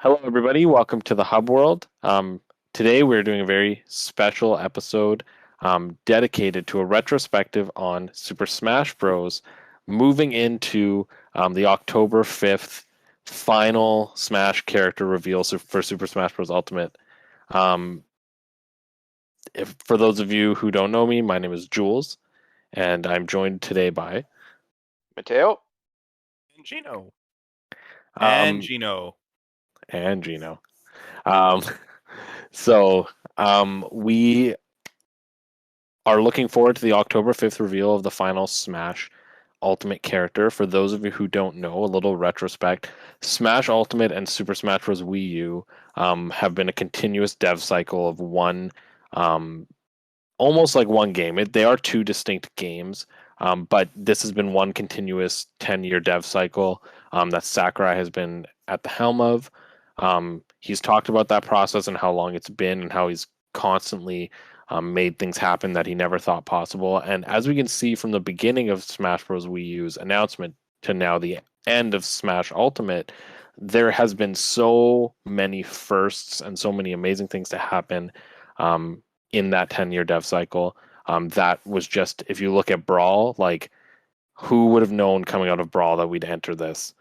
Hello, everybody. Welcome to the Hub World. Today, we're doing a very special episode dedicated to a retrospective on Super Smash Bros. Moving into the October 5th final Smash character reveal for Super Smash Bros. Ultimate. Um, for those of you who don't know me, my name is Jules, and I'm joined today by Matteo and Gino. um, And Gino. and Gino. Um, so we are looking forward to the October 5th reveal of the final Smash Ultimate character. For those of you who don't know, a little retrospect. Smash Ultimate and Super Smash Bros. Wii U have been a continuous dev cycle of one, almost like one game. They are two distinct games, but this has been one continuous 10-year dev cycle that Sakurai has been at the helm of. He's talked about that process and how long it's been and how he's constantly made things happen that he never thought possible. And as we can see from the beginning of Smash Bros. Wii U's announcement to now the end of Smash Ultimate, there has been so many firsts and so many amazing things to happen in that 10-year dev cycle. That was just, if you look at Brawl, like who would have known coming out of Brawl that we'd enter this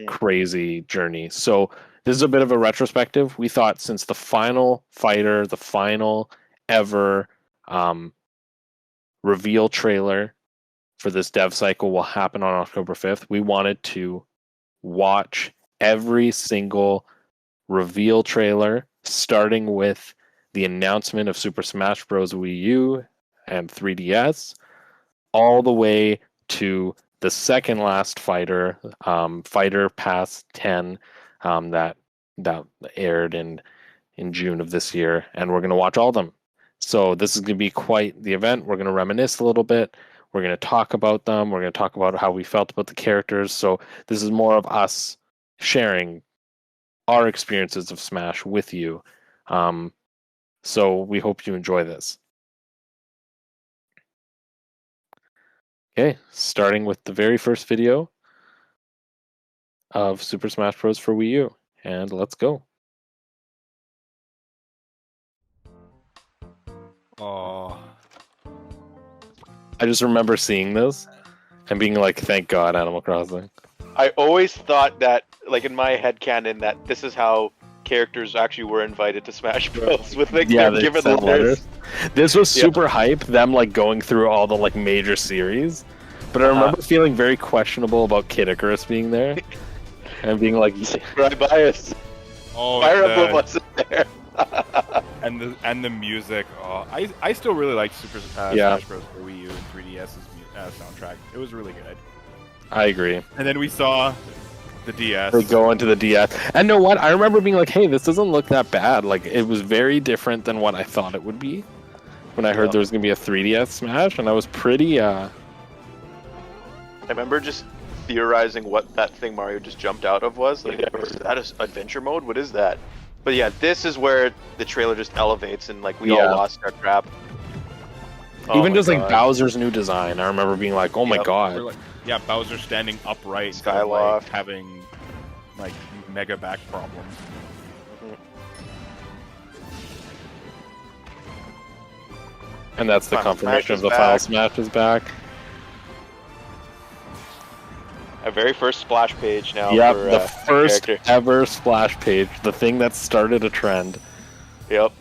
crazy journey. So this is a bit of a retrospective. We thought since the final fighter, the final ever reveal trailer for this dev cycle will happen on October 5th, we wanted to watch every single reveal trailer, starting with the announcement of Super Smash Bros. Wii U and 3DS, all the way to the second last fighter, Fighter Pass 10, that aired in June of this year, and we're going to watch all of them. So this is going to be quite the event. We're going to reminisce a little bit. We're going to talk about them. We're going to talk about how we felt about the characters. So this is more of us sharing our experiences of Smash with you. So we hope you enjoy this. Okay, starting with the very first video of Super Smash Bros. For Wii U. And let's go. Oh. I just remember seeing this and being like, thank God, Animal Crossing. I always thought that, like in my headcanon, that this is how characters actually were invited to Smash Bros. With like Yeah, them given sent letters. This was super hype, them like going through all the like major series. But I remember feeling very questionable about Kid Icarus being there. And being like, Right bias. Oh, Fire Emblem wasn't there. and the music. Oh, I still really liked Smash Bros. For Wii U and 3DS's soundtrack. It was really good. I agree. And then we saw the DS. They go into the DS. And know what? I remember being like, hey, this doesn't look that bad. Like, it was very different than what I thought it would be when I heard there was going to be a 3DS Smash. And I was pretty... I remember just theorizing what that thing Mario just jumped out of was. Like, is that adventure mode? What is that? But yeah, this is where the trailer just elevates and like we all lost our crap. Even just like Bowser's new design, I remember being like, oh my God. Like, yeah, Bowser standing upright, Skyloft, like, having like mega back problems. And that's the confirmation of the final Smash is back. A very first splash page now. Yep, for, the first character. ever splash page, the thing that started a trend. Yep.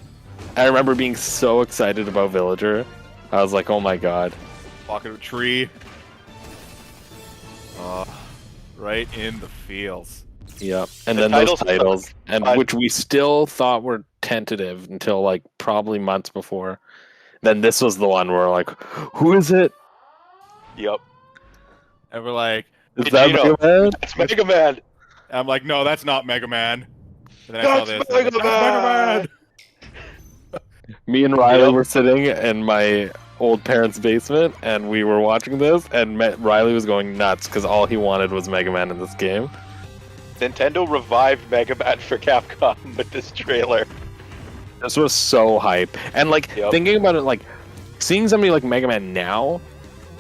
I remember being so excited about Villager. I was like, oh my God. Pocket of a tree. Right in the feels. Yep. And then those titles, and which we still thought were tentative until like probably months before. Then this was the one where like, who is it? Yep. And we're like, is that Mega Man? It's Mega Man. I'm like, no, that's not Mega Man. And then I saw this. Mega Man. Me and Riley were sitting in my old parents' basement, and we were watching this, and Riley was going nuts because all he wanted was Mega Man in this game. Nintendo revived Mega Man for Capcom with this trailer. This was so hype. And like thinking about it, like seeing somebody like Mega Man now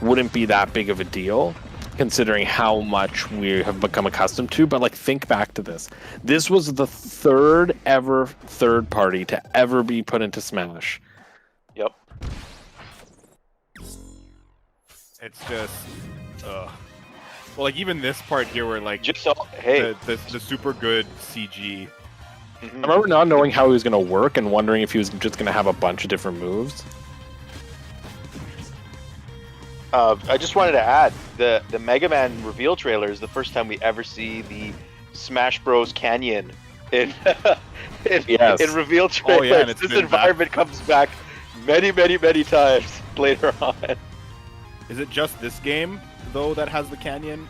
wouldn't be that big of a deal. considering how much we have become accustomed to. But like, think back to this. This was the third ever third party to ever be put into Smash. Yep. It's just, well, like even this part here, where like Just so, hey, the super good CG. I remember not knowing how he was going to work and wondering if he was just going to have a bunch of different moves. I just wanted to add the Mega Man reveal trailer is the first time we ever see the Smash Bros. Canyon in in reveal trailers. Oh, yeah, and this environment comes back many times later on. Is it just this game though that has the canyon?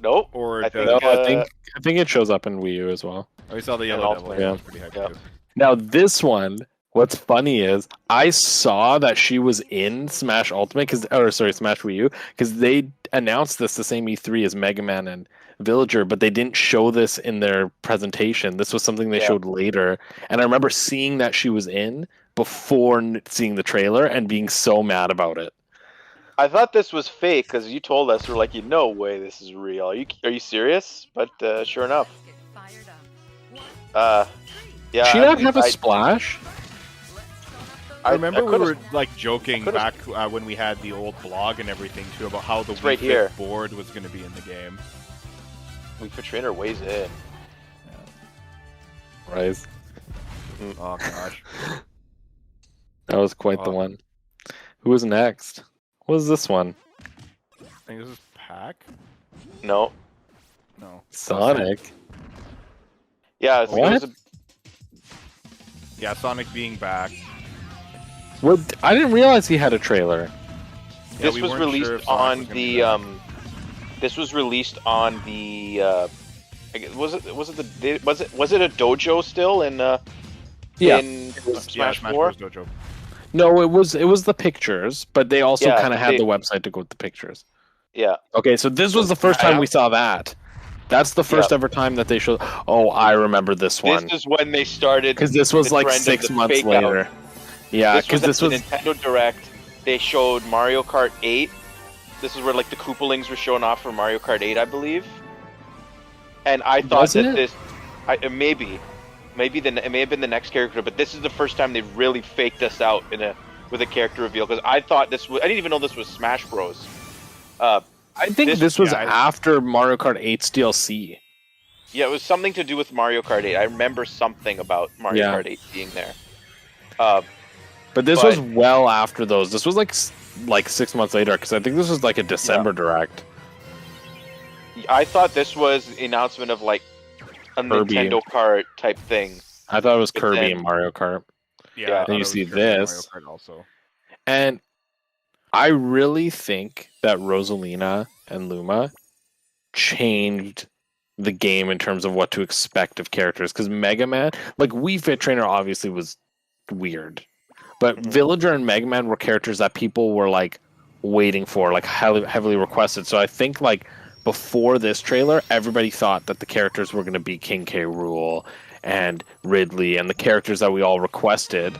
Nope. Or I think, I think it shows up in Wii U as well. Oh, we saw the yellow also- devil. yeah. That was pretty hype too. Now this one, what's funny is I saw that she was in Smash Ultimate Smash Wii U, because they announced this the same E3 as Mega Man and Villager, but they didn't show this in their presentation. This was something they showed later, and I remember seeing that she was in before seeing the trailer and being so mad about it. I thought this was fake because you told us, we're like, no way, this is real. Are you serious? But sure enough. Yeah. Did she not have a splash? I remember we were like joking back when we had the old blog and everything too about how the Wii right here. board was going to be in the game. Wii Fit Trainer weighs in. Rise. Oh gosh. That was quite the one. Who was next? What was this one? I think this is Pac? No. No. Sonic. Yeah. It was Yeah, Sonic being back. Well, I didn't realize he had a trailer. Yeah, this was released on the This was released on the. Was it a dojo still in? In Smash 4? Bros. Dojo. No, it was the pictures, but they also Yeah, kind of had the website to go with the pictures. Yeah. Okay, so this was the first time we saw that. That's the first ever time that they showed. Oh, I remember this one. This is when they started. Because this was like 6 months later. Out. Yeah, because this was Nintendo Direct. They showed Mario Kart 8. This is where like the Koopalings were showing off for Mario Kart 8, I believe. And I thought it may have been the next character, but this is the first time they really faked us out with a character reveal, because I thought I didn't even know this was Smash Bros. I think this was after Mario Kart 8's DLC. Yeah, it was something to do with Mario Kart 8. I remember something about Mario Kart 8 being there. But this was well after those. This was like 6 months later, because I think this was like a December Direct. I thought this was the announcement of like a Kirby. Nintendo Kart type thing. I thought it was Kirby and Mario Kart. Yeah, then you see this. Mario Kart also. And I really think that Rosalina and Luma changed the game in terms of what to expect of characters. Because Mega Man, like Wii Fit Trainer obviously was weird. But Villager and Mega Man were characters that people were like waiting for, like heavily requested. So I think like before this trailer, everybody thought that the characters were going to be King K. Rool and Ridley and the characters that we all requested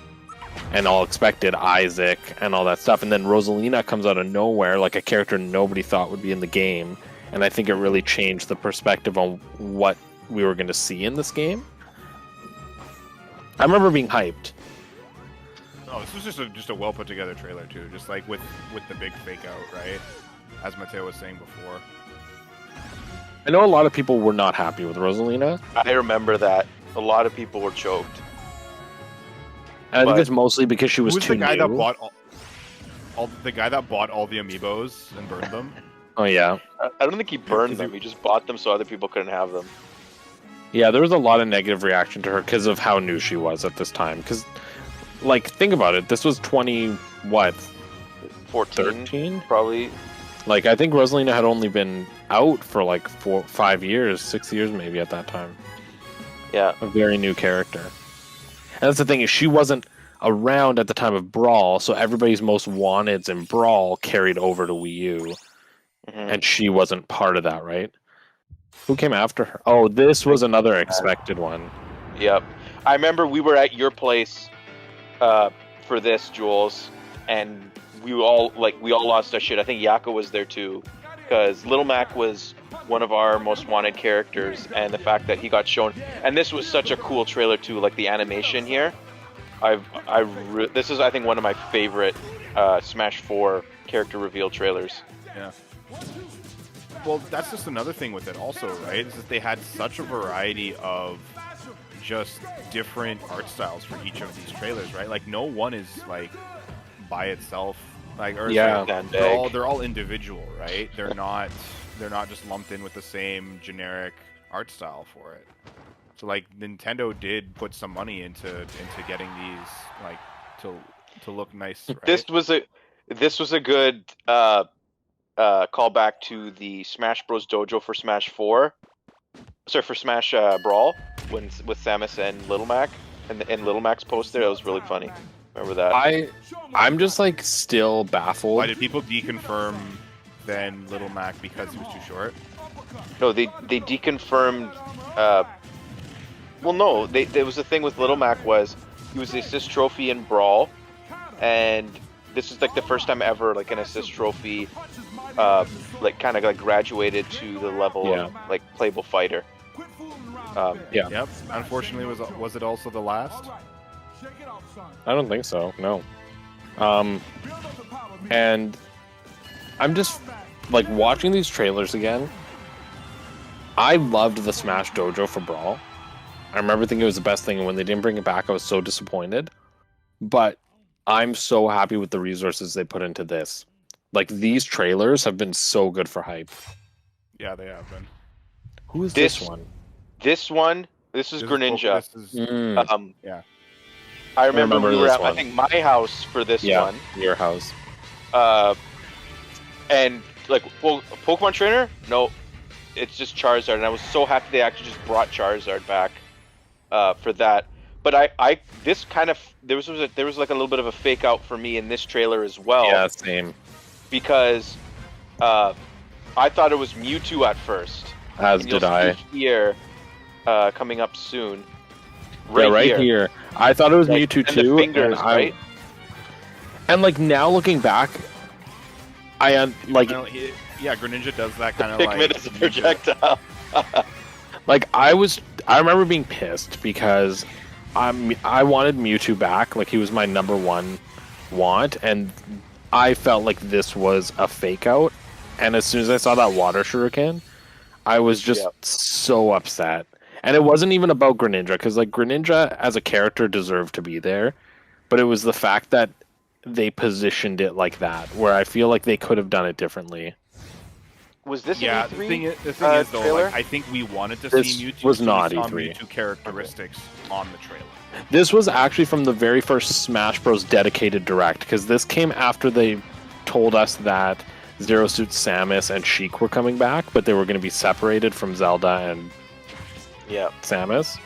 and all expected, Isaac and all that stuff. And then Rosalina comes out of nowhere, like a character nobody thought would be in the game. And I think it really changed the perspective on what we were going to see in this game. I remember being hyped. Oh, this was just a well put together trailer too, just like with the big fake out, right? As Matteo was saying before. I know a lot of people were not happy with Rosalina. I remember that. A lot of people were choked. And I think it's mostly because she was too the guy new. that bought the guy that bought all the amiibos and burned them? Oh yeah. I don't think he burned them. He just bought them so other people couldn't have them. Yeah, there was a lot of negative reaction to her because of how new she was at this time. Because, like, think about it. This was 14? 13? Probably. Like, I think Rosalina had only been out for like 5 years, 6 years maybe at that time. Yeah. A very new character. And that's the thing, is she wasn't around at the time of Brawl, so everybody's most wanteds in Brawl carried over to Wii U. And she wasn't part of that, right? Who came after her? Oh, this was another expected one. Yep. I remember we were at your place for this, Jules, and we all lost our shit. I think Yako was there too. because Little Mac was one of our most wanted characters, and the fact that he got shown, and this was such a cool trailer too, like the animation here. This is, I think, one of my favorite Smash 4 character reveal trailers. Yeah. Well, that's just another thing with it also, right? Is that they had such a variety of just different art styles for each of these trailers, right? Like no one is like by itself, like, or yeah, like, they're all individual, right? They're not just lumped in with the same generic art style for it. So like Nintendo did put some money into getting these like to look nice. Right? This was a good callback to the Smash Bros. Dojo for Smash 4. Sorry, for Smash Brawl with Samus and Little Mac, and Little Mac's post there. That was really funny. Remember that? I'm just like still baffled. Why did people deconfirm then Little Mac because he was too short? No, they deconfirmed. Well, no, there was the thing with Little Mac was he was the assist trophy in Brawl, and this is like the first time ever like an assist trophy, like kind of like graduated to the level of like playable fighter. Yeah. Yep. Unfortunately, was it also the last? I don't think so. No. And I'm just like watching these trailers again. I loved the Smash Dojo for Brawl. I remember thinking it was the best thing, and when they didn't bring it back, I was so disappointed. But I'm so happy with the resources they put into this. Like, these trailers have been so good for hype. Yeah, they have been. Who is this one? This is Greninja. Yeah. I remember we were at, I think, my house for this one. Your house. And, like, well, Pokemon Trainer? No, it's just Charizard. And I was so happy they actually just brought Charizard back for that. But there was like a little bit of a fake out for me in this trailer as well. Yeah, same. Because I thought it was Mewtwo at first. As did I. Here, coming up soon. Right here. I thought it was like, Mewtwo and too. The fingers, right? And like now looking back, Greninja does that kind of Pikmin as a projectile. Like I remember being pissed because I wanted Mewtwo back. Like he was my number one want, and I felt like this was a fake out. And as soon as I saw that water shuriken, I was just so upset. And it wasn't even about Greninja, because like Greninja as a character deserved to be there, but it was the fact that they positioned it like that, where I feel like they could have done it differently. Was this an E3? The thing is though, like, I think we wanted to see Mewtwo. Was not E3. Mewtwo characteristics on the trailer. This was actually from the very first Smash Bros. Dedicated Direct, because this came after they told us that Zero Suit Samus and Sheik were coming back, but they were going to be separated from Zelda and Samus.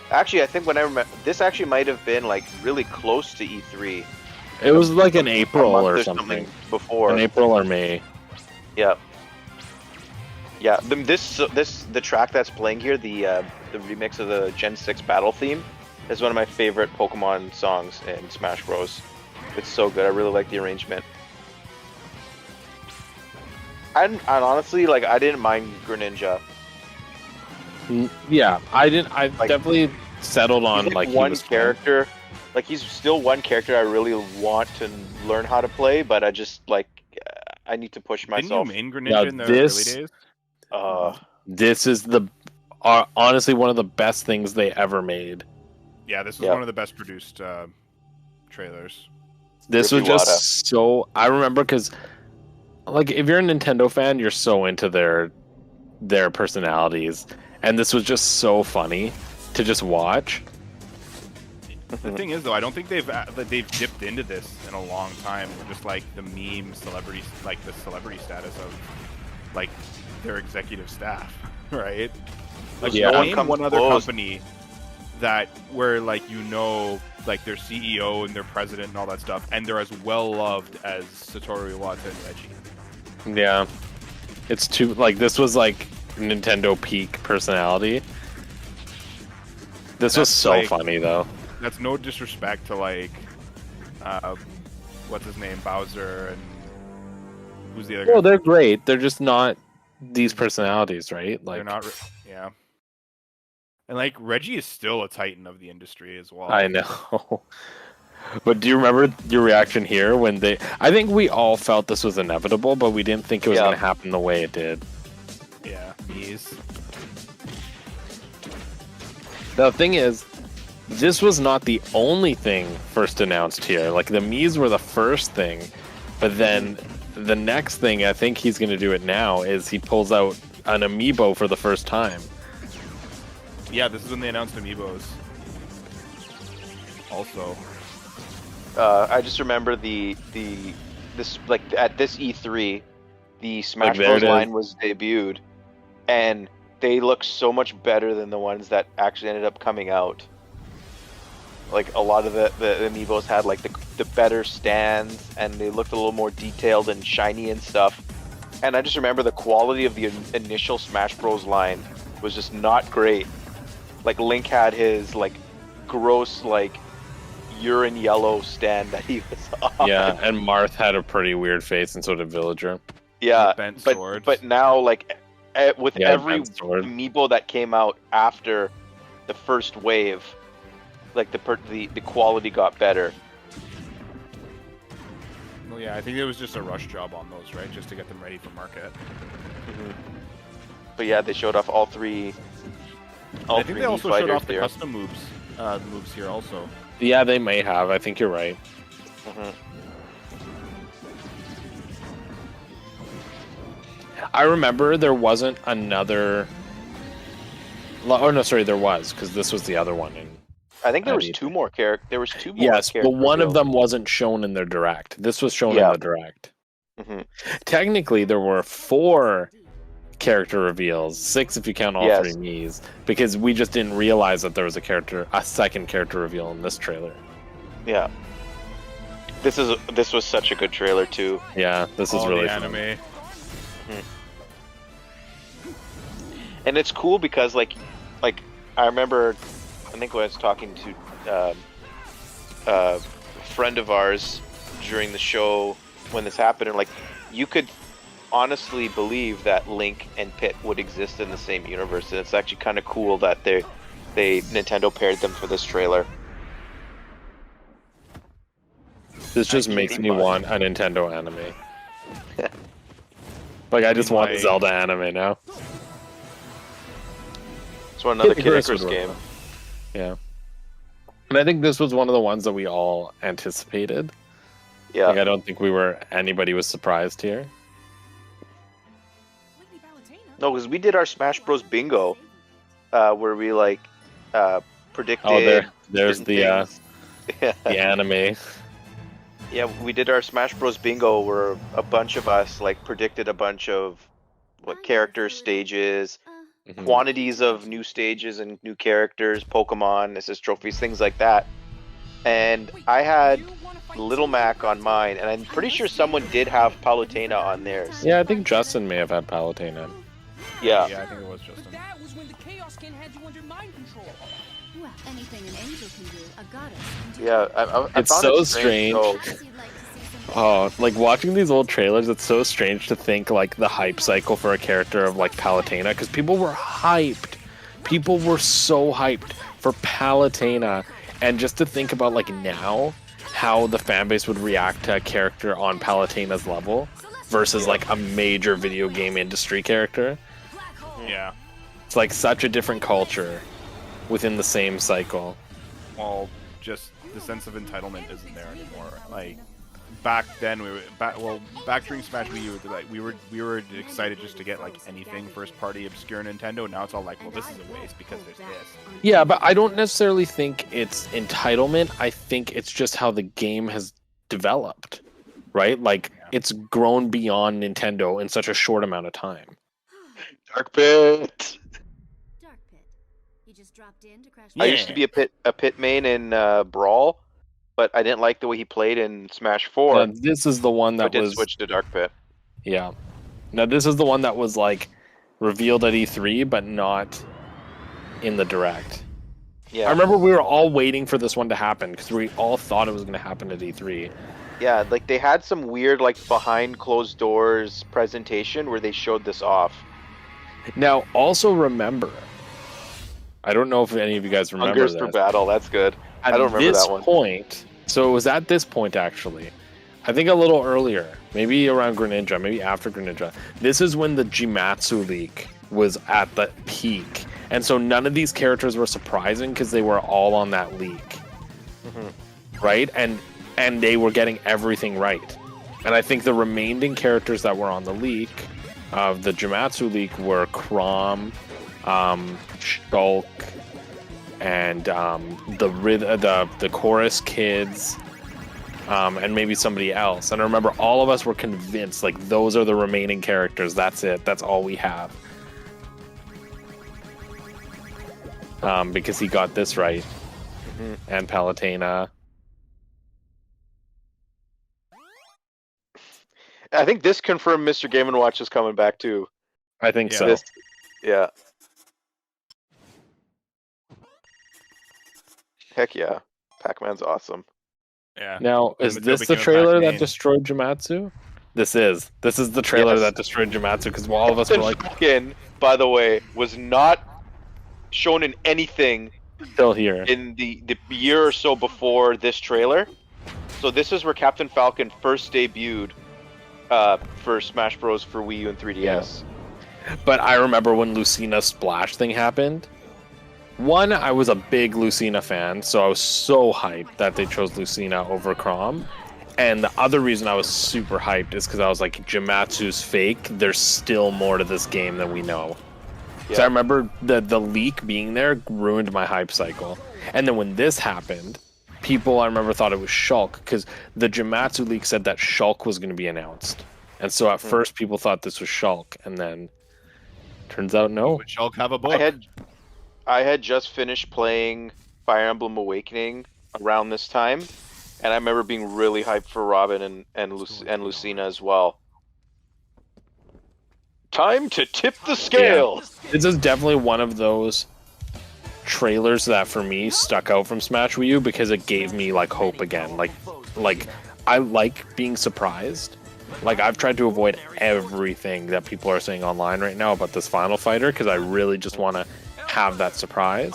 Actually, I think when I remember, this actually might have been like really close to E3. It was like in April or something before. In April or May. Yeah. Yeah. The track that's playing here, the remix of the Gen 6 battle theme, is one of my favorite Pokemon songs in Smash Bros. It's so good. I really like the arrangement. And honestly, like, I didn't mind Greninja. Yeah, I didn't. I like, definitely settled on like one character. Like he's still one character I really want to learn how to play, but I just like I need to push myself. Didn't you main Greninja in the early days? This is honestly one of the best things they ever made. Yeah, this was one of the best produced trailers. This was just so. I remember because, like, if you're a Nintendo fan, you're so into their personalities. And this was just so funny to just watch. The thing is, though, I don't think they've dipped into this in a long time. Just like the meme celebrity, like the celebrity status of like their executive staff, right? Like name one other company that where like like their CEO and their president and all that stuff, and they're as well loved as Satoru Iwata and Reggie. Yeah, it's too like this was like Nintendo peak personality. This was so like, funny though. That's no disrespect to like what's his name, Bowser and Who's the other guy? Well, they're great. They're just not these personalities, right? Like They're not. Yeah. And like Reggie is still a titan of the industry as well. I know. But do you remember your reaction here when they? I think we all felt this was inevitable, but we didn't think it was going to happen the way it did. Yeah, Mii's. The thing is, this was not the only thing first announced here. Like the Mii's were the first thing, but then the next thing, I think he's going to do it now, is he pulls out an amiibo for the first time. Yeah, this is when they announced amiibos. Also, I just remember this like at this E3, the Smash Bros. Line was debuted, and they look so much better than the ones that actually ended up coming out. Like a lot of the amiibos had like the better stands, and they looked a little more detailed and shiny and stuff. And I just remember the quality of the initial Smash Bros. Line was just not great. Like Link had his like gross like urine yellow stand that he was on. Yeah, and Marth had a pretty weird face, and so did Villager. Yeah, bent swords. but now like with every amiibo that came out after the first wave, like the quality got better. Well, yeah, I think it was just a rush job on those, right? Just to get them ready for market. Mm-hmm. But yeah, they showed off all three. I think they also showed off the custom moves here also. Yeah, they may have. I think you're right. Mm-hmm. I remember there wasn't another. Oh no, sorry, there was, because this was the other one. I think there was two more characters. There was two more. Yes, but one of them wasn't shown in their direct. This was shown in the direct. Mm-hmm. Technically, there were 4 character reveals, 6 if you count all 3 Mii's, because we just didn't realize that there was a second character reveal in this trailer. Yeah. This was such a good trailer too. Yeah, this is really fun. Anime. And it's cool because like I remember, I think when I was talking to a friend of ours during the show when this happened, and like you could honestly believe that Link and Pit would exist in the same universe, and it's actually kind of cool that Nintendo paired them for this trailer. This just makes me want a Nintendo anime. Like I just want the Zelda anime now. It's another Kid Icarus game. Yeah. And I think this was one of the ones that we all anticipated. Yeah. Like I don't think anybody was surprised here. No, because we did our Smash Bros. Bingo, where we like predicted. Oh, there's the anime. Yeah, we did our Smash Bros. Bingo, where a bunch of us like predicted a bunch of characters, stages, quantities of new stages and new characters, Pokemon, assist trophies, things like that. And I had Little Mac on mine, and I'm pretty sure someone did have Palutena on theirs. Yeah, I think Justin may have had Palutena. Yeah. Yeah, I think it was Justin. That was when the Chaos King had you under mind control. Well, anything an angel can do, a goddess can do. Yeah, I It's found so it strange. Perhaps you'd like to see some Oh, like watching these old trailers, it's so strange to think like the hype cycle for a character of like Palutena, because people were hyped. People were so hyped for Palutena, and just to think about like now how the fan base would react to a character on Palutena's level versus like a major video game industry character. Yeah. It's like such a different culture within the same cycle. Well, just the sense of entitlement isn't there anymore. Like back then, back during Smash Wii U, like we were excited just to get like anything first party obscure Nintendo. Now it's all like, well, this is a waste because there's this. Yeah, but I don't necessarily think it's entitlement. I think it's just how the game has developed, right? Like it's grown beyond Nintendo in such a short amount of time. Dark Pit. Dark Pit. You just dropped in to crash. I used to be a pit main in Brawl, but I didn't like the way he played in Smash 4. Now, this is the one that I did was switch to Dark Pit. Yeah. Now this is the one that was like revealed at E3, but not in the direct. Yeah. I remember we were all waiting for this one to happen because we all thought it was going to happen at E3, Yeah, like they had some weird like behind closed doors presentation where they showed this off. Now, also remember, I don't know if any of you guys remember Hungers this. for Battle, that's good. At I don't remember this that one. point, so it was at this point actually. I think a little earlier, maybe around Greninja, maybe after Greninja. This is when the Jimatsu leak was at the peak. And so none of these characters were surprising because they were all on that leak. Right? And they were getting everything right. And I think the remaining characters that were on the leak of the Jimatsu leak were Chrom, Shulk, and the chorus kids, and maybe somebody else. And I remember all of us were convinced, like, those are the remaining characters. That's it. That's all we have. Because he got this right. And Palutena. I think this confirmed Mr. Game & Watch is coming back too. I think so. This, yeah. Heck yeah. Pac-Man's awesome. Yeah. Now, is Mateo this the became a trailer that Pac-Man. destroyed Jimatsu? This is the trailer Yes. that destroyed Jimatsu, because all of us were like, Falcon, by the way, was not shown in anything still here. in the year or so before this trailer. So this is where Captain Falcon first debuted for Smash Bros. For Wii U and 3DS. But I remember when Lucina's Splash thing happened. One, I was a big Lucina fan, so I was so hyped that they chose Lucina over Chrom. And the other reason I was super hyped is because I was like, Jimatsu's fake. There's still more to this game than we know. Yeah. So I remember the leak being there ruined my hype cycle. And then when this happened, people I remember thought it was Shulk, because the Jimatsu leak said that Shulk was going to be announced. And so at first people thought this was Shulk, and then turns out no. Would Shulk have a book? I had just finished playing Fire Emblem Awakening around this time, and I remember being really hyped for Robin and Lucina as well. Time to tip the scales. Yeah. This is definitely one of those trailers that for me stuck out from Smash Wii U because it gave me like hope again. Like I like being surprised. Like I've tried to avoid everything that people are saying online right now about this Final Fighter because I really just want to have that surprise.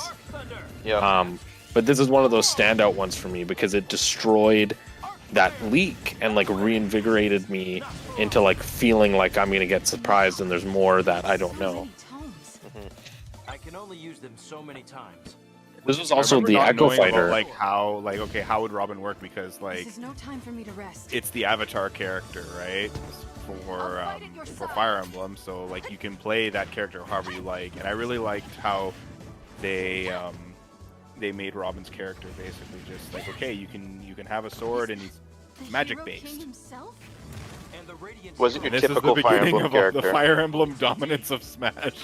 Yeah. But this is one of those standout ones for me because it destroyed that leak and like reinvigorated me into like feeling like I'm gonna get surprised and there's more that I don't know. I can only use them so many times. This was I also remember the not Echo knowing about, Fighter. like how would Robin work, because like This is no time for me to rest. it's the Avatar character, right? For Fire Emblem, so like you can play that character however you like, and I really liked how they made Robin's character basically just like, okay, you can have a sword and he's The magic hero based. king himself? And the Radiant Wasn't your This is the typical Fire beginning Emblem of character. the Fire Emblem dominance of Smash.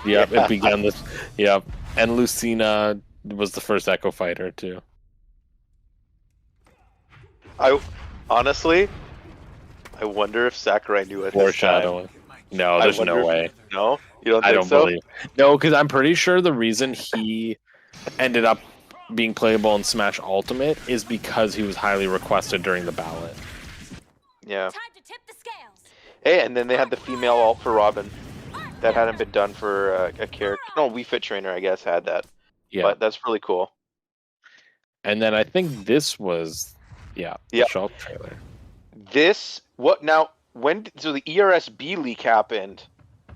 Yep, it began this. Yep, and Lucina was the first Echo Fighter too. I honestly, I wonder if Sakurai knew at this time. Foreshadowing. No, there's no way. No, you don't think I don't so? believe. No, because I'm pretty sure the reason he ended up being playable in Smash Ultimate is because he was highly requested during the ballot. Yeah. Time to tip the scales. Hey, and then they had the female alt for Robin. That hadn't been done for a character. No, Wii Fit Trainer, I guess, had that. Yeah, But that's really cool. and then I think this was, the Yep. Shulk trailer. This, what now, so the ERSB leak happened.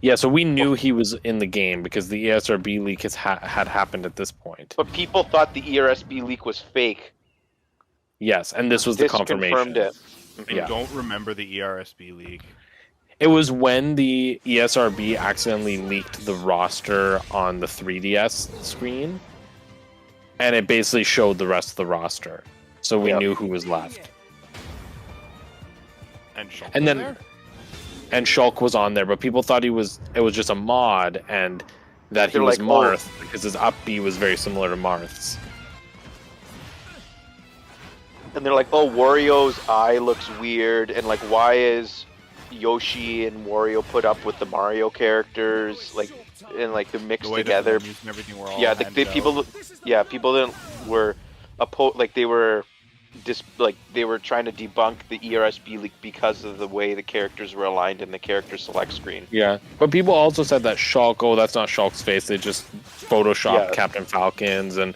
Yeah, so we knew he was in the game because the ESRB leak had happened at this point. But people thought the ERSB leak was fake. Yes, and this was the This confirmation. confirmed it. I Yeah. don't remember the ERSB league. It was when the ESRB accidentally leaked the roster on the 3DS screen, and it basically showed the rest of the roster, so we Yep. knew who was left. And Shulk And was then, there? and Shulk was on there, but people thought it was just a mod, and that he They're was like, Marth because his up B was very similar to Marth's. And they're like, oh, Wario's eye looks weird, and like, why is Yoshi and Wario put up with the Mario characters, like, and like they're mixed The way together? that the menus and everything were all Yeah, handed the out. people, yeah, people didn't were they were they were trying to debunk the ERSB leak because of the way the characters were aligned in the character select screen. Yeah, but people also said that Shulk, oh, that's not Shulk's face. They just photoshopped Captain Falcon's and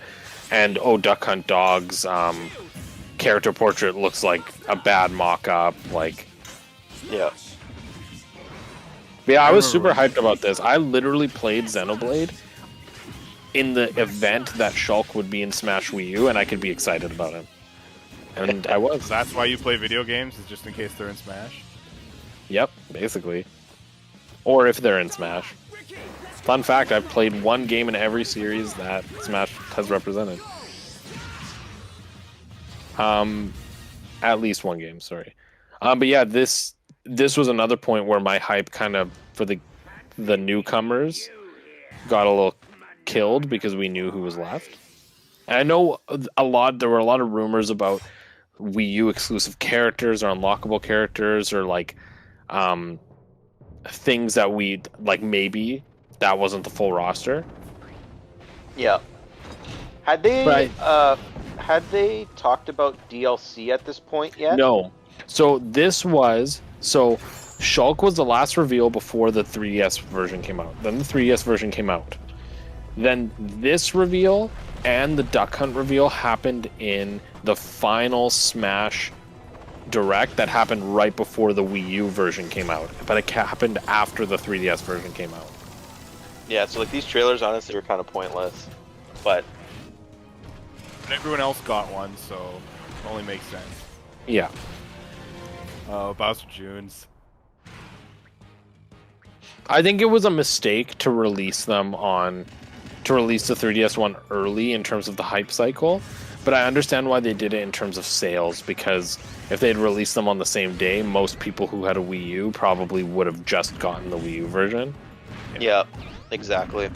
Duck Hunt Dog's character portrait looks like a bad mock-up. Like, yeah. Yeah, I was super hyped about this. I literally played Xenoblade in the event that Shulk would be in Smash Wii U, and I could be excited about him. And I was. That's why you play video games, is just in case they're in Smash? Yep, basically. Or if they're in Smash. Fun fact, I've played one game in every series that Smash has represented. At least one game, sorry. But yeah, this was another point where my hype kind of for the newcomers got a little killed because we knew who was left. And I know there were a lot of rumors about Wii U exclusive characters or unlockable characters or like things that we like, maybe that wasn't the full roster. Yeah. Had they Right. Had they talked about DLC at this point yet? No. So Shulk was the last reveal before the 3DS version came out. Then the 3DS version came out. Then this reveal and the Duck Hunt reveal happened in the final Smash Direct that happened right before the Wii U version came out. But it happened after the 3DS version came out. Yeah, so like these trailers honestly were kind of pointless. But And everyone else got one, so it only makes sense. Yeah. Bowser Junes. I think it was a mistake to release the 3DS one early in terms of the hype cycle, but I understand why they did it in terms of sales, because if they'd released them on the same day, most people who had a Wii U probably would have just gotten the Wii U version. yeah, exactly.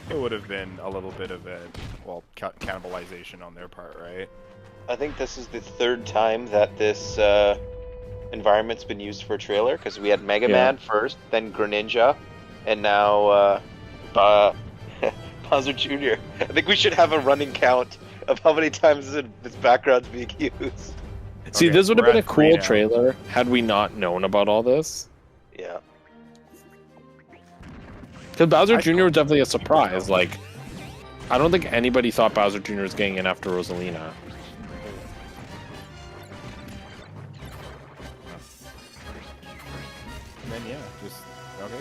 It would have been a little bit of a, cannibalization on their part, right? I think this is the third time that this environment's been used for a trailer, because we had Mega Man first, then Greninja, and now Bowser Jr. I think we should have a running count of how many times this background's being used. See, Okay, this would have we're been a at 3 cool now. trailer had we not known about all this. Yeah. Because Bowser Jr. was definitely a surprise. Like, I don't think anybody thought Bowser Jr. was getting in after Rosalina. And then okay,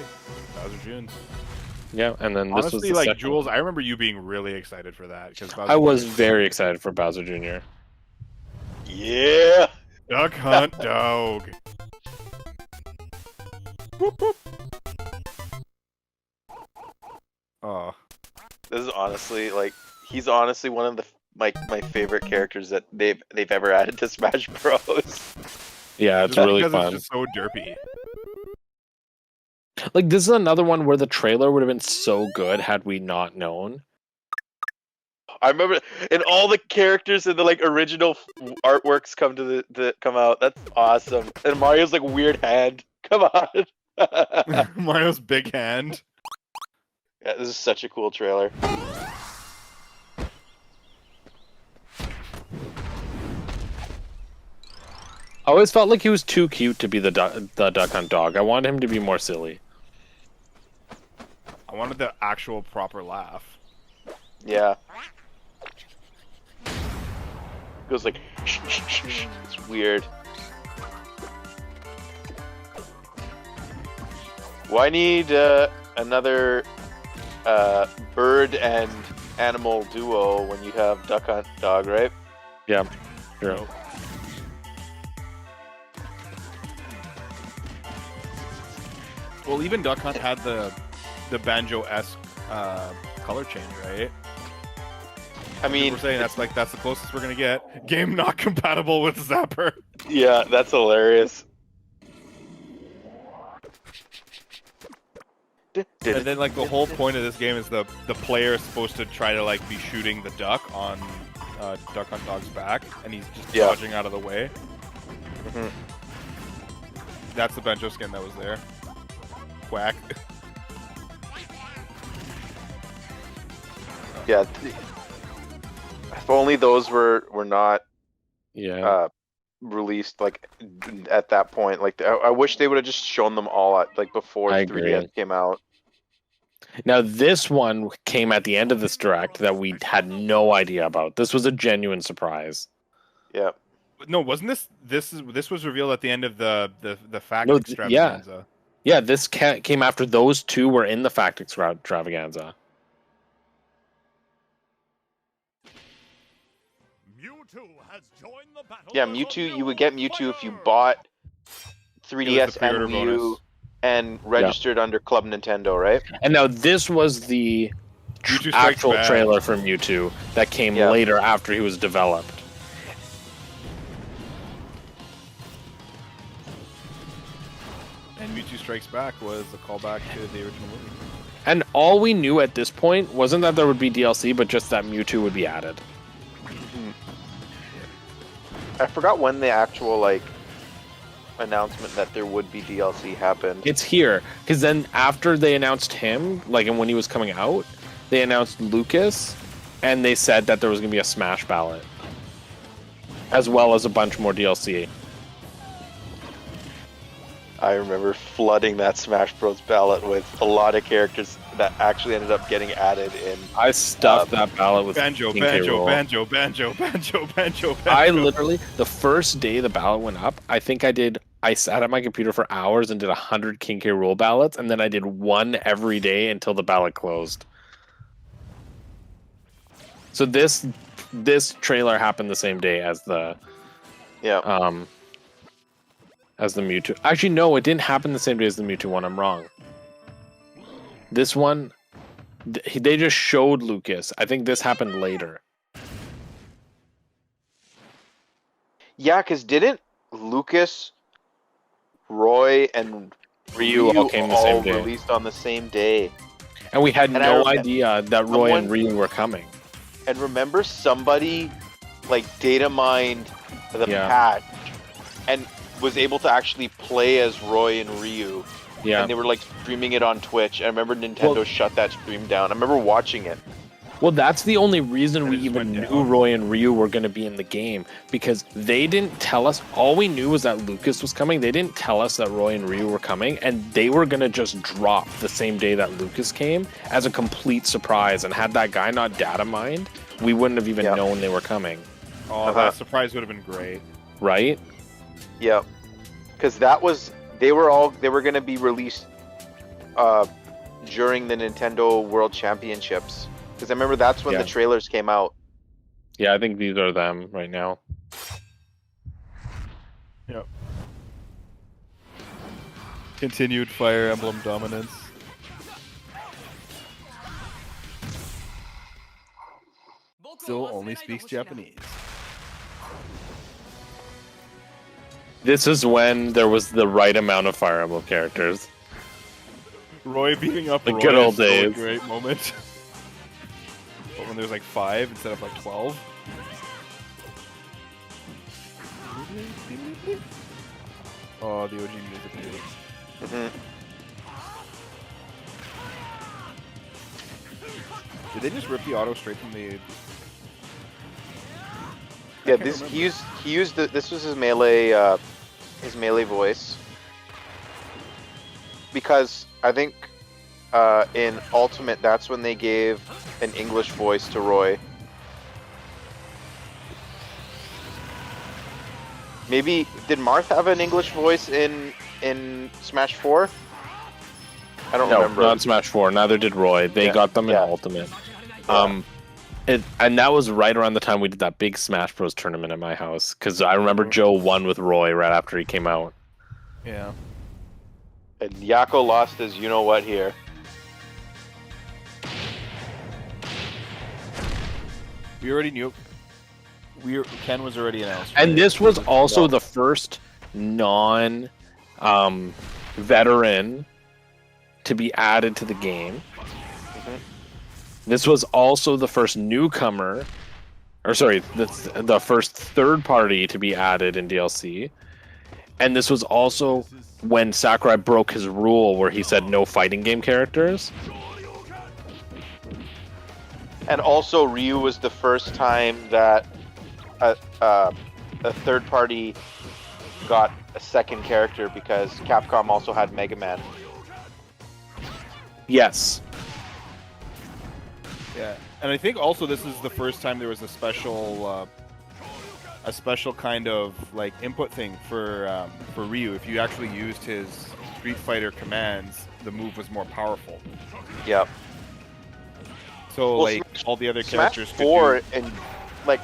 Bowser Junes. Yeah, and then this Honestly, was the like second. Jules, I remember you being really excited for that because I was very excited for Bowser Jr. Yeah! Duck Hunt Dog. Whoop, whoop. Oh, This is honestly, like, he's honestly one of the my favorite characters that they've ever added to Smash Bros. Yeah, it's just really because fun. it's just so derpy. Like, this is another one where the trailer would have been so good had we not known. I remember, and all the characters in the like original artworks come to come out. That's awesome. And Mario's like weird hand. Come on. Mario's big hand. Yeah, this is such a cool trailer. I always felt like he was too cute to be the Duck Hunt Dog. I wanted him to be more silly. I wanted the actual proper laugh. Yeah. Goes like, shh, shh, shh, shh. It's weird. Why need another bird and animal duo when you have Duck Hunt Dog, right? Yeah, sure. Well, even Duck Hunt had the banjo-esque color change, right? I mean, We're saying that's the closest we're gonna get. Game not compatible with Zapper. yeah, that's hilarious. And then like the whole point of this game is the player is supposed to try to like be shooting the duck on Duck Hunt Dog's back, and he's just dodging out of the way. Mhm. That's the banjo skin that was there. Quack. Yeah. If only those were not released like at that point. Like I wish they would have just shown them all at like before I 3DS agree. came out. Now this one came at the end of this direct that we had no idea about. This was a genuine surprise. Yeah. No, wasn't this was revealed at the end of the fact extravaganza? Yeah, this came after those two were in the fact extravaganza. Yeah, Mewtwo. You would get Mewtwo if you bought 3DS and Wii U and registered under Club Nintendo, right? And now this was the actual trailer for Mewtwo that came later after he was developed. And Mewtwo Strikes Back was a callback to the original movie. And all we knew at this point wasn't that there would be DLC, but just that Mewtwo would be added. I forgot when the actual like announcement that there would be DLC happened. It's here because then after they announced him, like, and when he was coming out, they announced Lucas, and they said that there was gonna be a Smash ballot, as well as a bunch more DLC. I remember flooding that Smash Bros. Ballot with a lot of characters that actually ended up getting added in. I stuffed that ballot with Banjo. I literally, the first day the ballot went up, I think I sat at my computer for hours and did 100 King K. Rool ballots, and then I did one every day until the ballot closed. So this trailer happened the same day as the as the Mewtwo. Actually, no, it didn't happen the same day as the Mewtwo one. I'm wrong. This one, they just showed Lucas. I think this happened later. Yeah, because didn't Lucas, Roy, and Ryu all came the same day. Released on the same day. And we had no idea that Roy and Ryu were coming. And remember, somebody like data mined the patch and was able to actually play as Roy and Ryu. Yeah. And they were like streaming it on Twitch. I remember Nintendo shut that stream down. I remember watching it. Well, that's the only reason we even knew Roy and Ryu were going to be in the game, because they didn't tell us. All we knew was that Lucas was coming. They didn't tell us that Roy and Ryu were coming, and they were going to just drop the same day that Lucas came as a complete surprise. And had that guy not data mined, we wouldn't have even known they were coming. Oh, that surprise would have been great. Right? Yeah. Because they were going to be released during the Nintendo World Championships. Because I remember that's when the trailers came out. Yeah, I think these are them right now. Yep. Continued Fire Emblem dominance. Still only speaks Japanese. This is when there was the right amount of Fire Emblem characters. Roy beating up the Roy good old is still days. A great moment. But when there's like 5 instead of like 12. Oh, the OG music too. Did they just rip the auto straight from the? Yeah, he used this was his melee voice, because I think in Ultimate that's when they gave an English voice to Roy. Maybe did Marth have an English voice in Smash 4? I don't remember. No, not Smash 4. Neither did Roy. They got them in Ultimate. And that was right around the time we did that big Smash Bros. Tournament at my house, because I remember Joe won with Roy right after he came out. Yeah. And Yako lost his you-know-what here. We already knew. Ken was already announced. And this was also the first non-veteran to be added to the game. This was also the first newcomer, or sorry, the first third party to be added in DLC. And this was also when Sakurai broke his rule where he said no fighting game characters. And also, Ryu was the first time that a third party got a second character because Capcom also had Mega Man. Yes. Yeah, and I think also this is the first time there was a special kind of like input thing for Ryu. If you actually used his Street Fighter commands, the move was more powerful. Yep. So like all the other characters Smash could 4 do... and like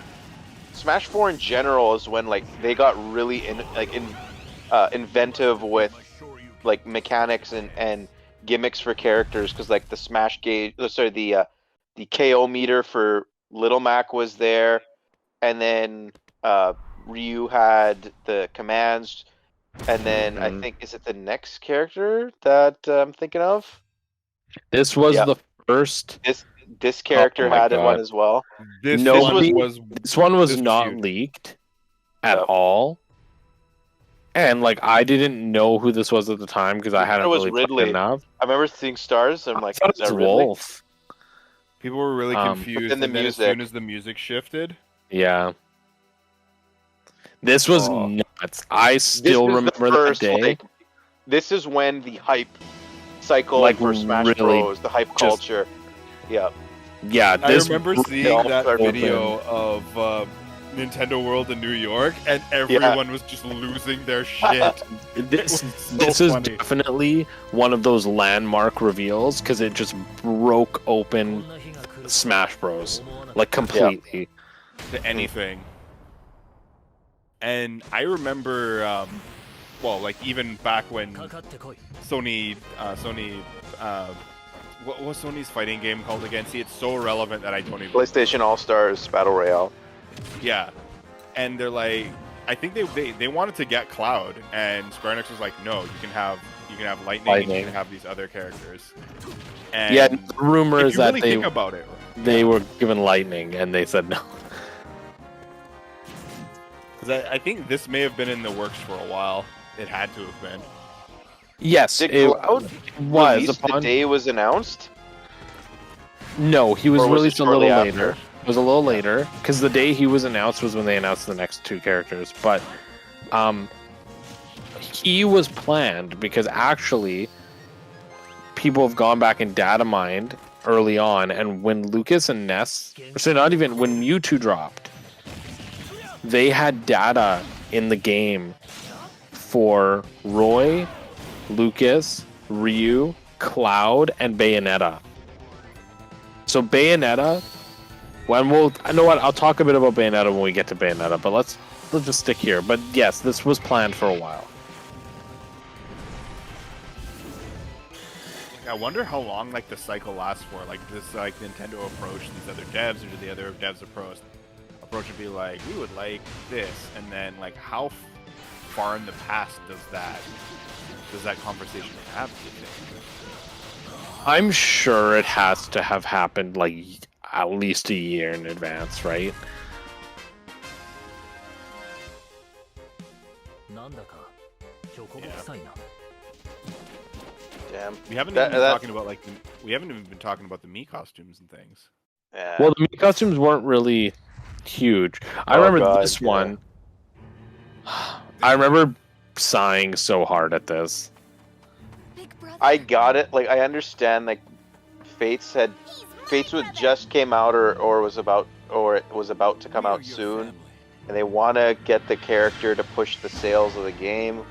Smash 4 in general is when like they got really inventive with like mechanics and gimmicks for characters, because like the smash gauge, the KO meter for Little Mac was there, and then Ryu had the commands, and then I think, is it the next character that I'm thinking of? This was the first. This character had one as well. This one was not leaked at all. And like I didn't know who this was at the time because I hadn't really played enough. I remember seeing stars. I'm like, is that Wolf? People were really confused. And then as soon as the music shifted, yeah, this was nuts. I still remember that day. Like, this is when the hype cycle for Smash Bros, the hype culture. Yeah. Yeah, I remember seeing that video of Nintendo World in New York, and everyone was just losing their shit. This is definitely one of those landmark reveals because it just broke open Smash Bros. Like completely to anything. And I remember, well, like even back when Sony, what was Sony's fighting game called again? See, it's so irrelevant that I don't even... PlayStation All-Stars Battle Royale. Yeah. And they're like, I think they wanted to get Cloud, and Square Enix was like, no, you can have Lightning. And you can have these other characters. And yeah, the rumor is that think about it, they were given Lightning, and they said no. Because I think this may have been in the works for a while. It had to have been. Yes, Did it Cloud was. The day it was announced? No, he was released a little later. After? It was a little later, because the day he was announced was when they announced the next two characters. But he was planned because actually people have gone back and data mined early on, and when Lucas and Ness, so not even when Mewtwo dropped, they had data in the game for Roy, Lucas, Ryu, Cloud, and Bayonetta. So Bayonetta, I know what, I'll talk a bit about Bayonetta when we get to Bayonetta, but let's just stick here. But yes, this was planned for a while. I wonder how long like the cycle lasts for. Like this, like Nintendo approach these other devs, or do the other devs approach would be like, we would like this, and then like how far in the past does that conversation have? Do you think? I'm sure it has to have happened like at least a year in advance, right? Damn. We haven't even been talking about like we haven't even been talking about the Mii costumes and things. Yeah. Well, the Mii costumes weren't really huge. I remember this one. I remember sighing so hard at this. I got it. Like I understand. Like Fates would just came out or it was about to come out soon, and they want to get the character to push the sales of the game.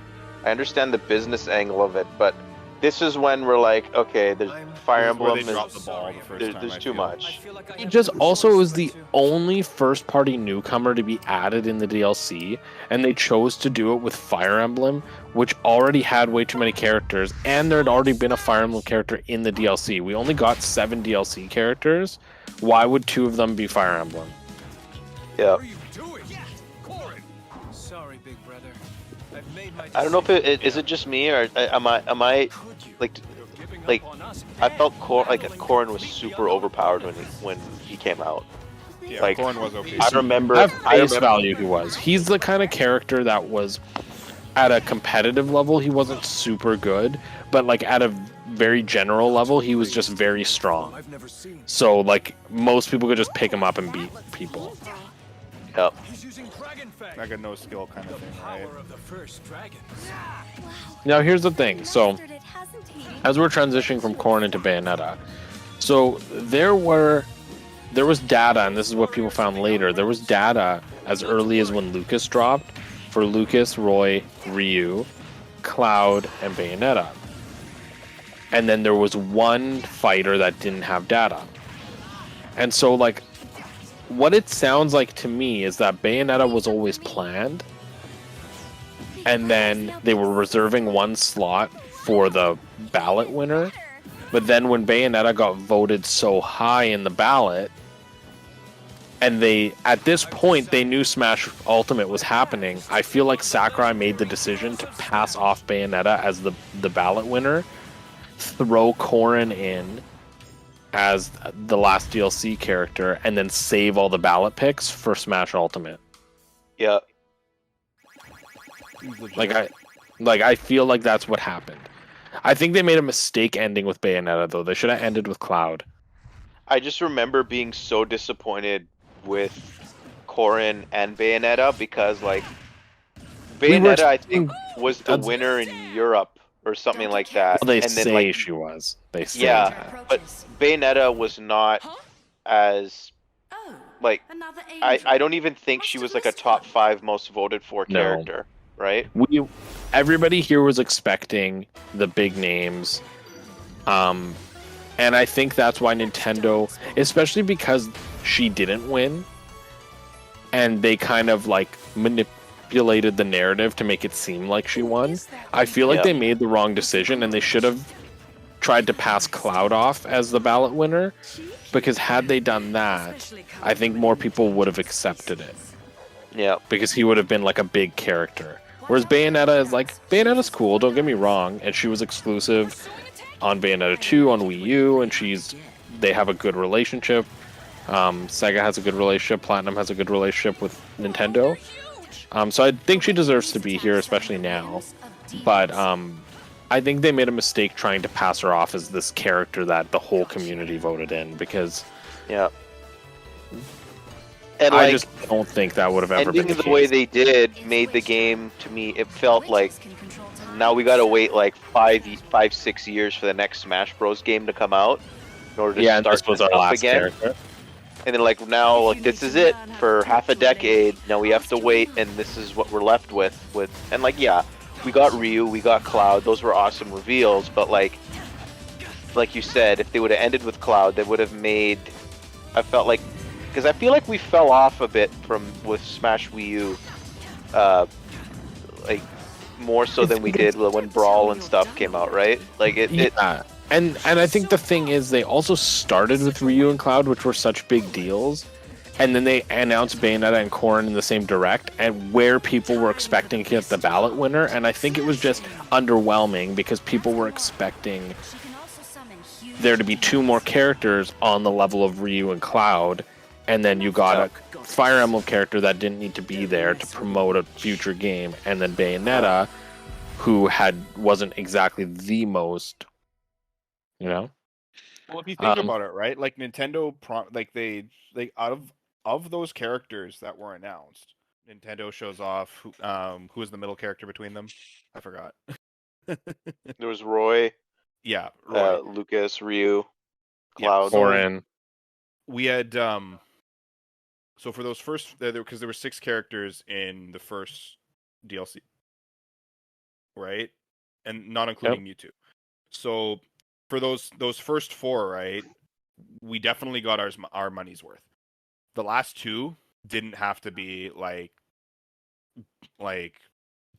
I understand the business angle of it, but this is when we're like, okay, there's Fire Emblem. There's too much. It just also was the only first-party newcomer to be added in the DLC, and they chose to do it with Fire Emblem, which already had way too many characters, and there had already been a Fire Emblem character in the DLC. We only got 7 DLC characters. Why would 2 of them be Fire Emblem? Yeah. Sorry, big brother. I've made my I don't know if is it just me or am I like I felt Corrin was super overpowered when he came out. Yeah, like Corrin was okay. I remember at face value he was. He's the kind of character that was at a competitive level he wasn't super good, but like at a very general level, he was just very strong. So like most people could just pick him up and beat people. Yep. Like a no skill kind of thing, right? Now here's the thing. So as we're transitioning from Corrin into Bayonetta, so there was data, and this is what people found later. There was data as early as when Lucas dropped for Lucas, Roy, Ryu, Cloud, and Bayonetta. And then there was one fighter that didn't have data. And so, like, what it sounds like to me is that Bayonetta was always planned, and then they were reserving one slot for the ballot winner. But then when Bayonetta got voted so high in the ballot, and at this point, they knew Smash Ultimate was happening, I feel like Sakurai made the decision to pass off Bayonetta as the ballot winner, throw Corrin in as the last DLC character, and then save all the ballot picks for Smash Ultimate. Yeah. I feel like that's what happened. I think they made a mistake ending with Bayonetta, though. They should have ended with Cloud. I just remember being so disappointed with Corrin and Bayonetta because, like, Bayonetta, I think, was the winner in Europe or something like that. Well, they and say then, like, she was. They say yeah, that. but Bayonetta was not as, like, I don't even think she was like a top 5 most voted for character, right? Everybody here was expecting the big names, and I think that's why Nintendo, especially because she didn't win, and they kind of like manipulated the narrative to make it seem like she won. I feel like they made the wrong decision, and they should have tried to pass Cloud off as the ballot winner, because had they done that, I think more people would have accepted it. Yeah. Because he would have been like a big character. Whereas Bayonetta is like, Bayonetta's cool, don't get me wrong, and she was exclusive on Bayonetta 2 on Wii U, and they have a good relationship. Sega has a good relationship, Platinum has a good relationship with Nintendo. So I think she deserves to be here, especially now. But I think they made a mistake trying to pass her off as this character that the whole community voted in, because and I just don't think that would have ever been the ending case. the way they did made the game, to me, it felt like now we gotta wait like 5-6 years for the next Smash Bros. Game to come out in order to start this was our last again. character. And then like now, like this is it for half a decade. Now we have to wait, and this is what we're left with. And like we got Ryu, we got Cloud. Those were awesome reveals, but like you said, if they would have ended with Cloud, they would have made. I felt like, because I feel like we fell off a bit with Smash Wii U, like more so than we did when Brawl and stuff came out, right? Like And I think the thing is, they also started with Ryu and Cloud, which were such big deals, and then they announced Bayonetta and Corrin in the same direct, and where people were expecting to get the ballot winner, and I think it was just underwhelming because people were expecting there to be 2 more characters on the level of Ryu and Cloud, and then you got a Fire Emblem character that didn't need to be there to promote a future game, and then Bayonetta, who wasn't exactly the most. You know? Well, if you think about it, right? Like Nintendo, they out of those characters that were announced, Nintendo shows off who was the middle character between them. I forgot. there was Roy. Yeah, Roy. Lucas, Ryu, Cloud, Corrin. We had so for those first, because there were 6 characters in the first DLC, right? And not including Mewtwo. So for those first 4, right, we definitely got our money's worth. The last 2 didn't have to be like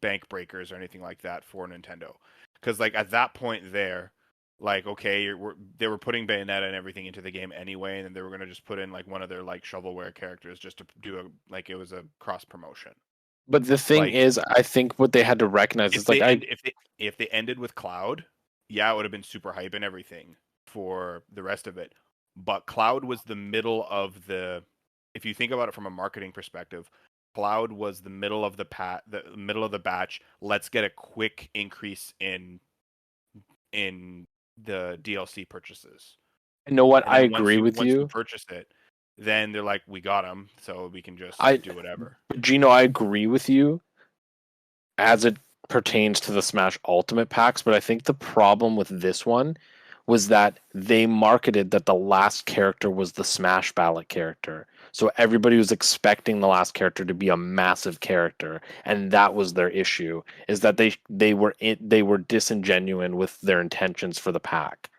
bank breakers or anything like that for Nintendo, because like at that point there, like okay, they were putting Bayonetta and everything into the game anyway, and then they were gonna just put in like one of their like shovelware characters just to do it was a cross promotion. But the thing is, I think what they had to recognize is if they ended with Cloud, yeah, it would have been super hype and everything for the rest of it. But Cloud was the middle of the. If you think about it from a marketing perspective, Cloud was the middle of the middle of the batch. Let's get a quick increase in the DLC purchases. You know what? And I then agree with once you you. purchase it, then they're like, we got them, so we can just do whatever. Gino, I agree with you as it pertains to the Smash Ultimate packs, but I think the problem with this one was that they marketed that the last character was the Smash ballot character. So everybody was expecting the last character to be a massive character, and that was their issue, is that they were disingenuous with their intentions for the pack.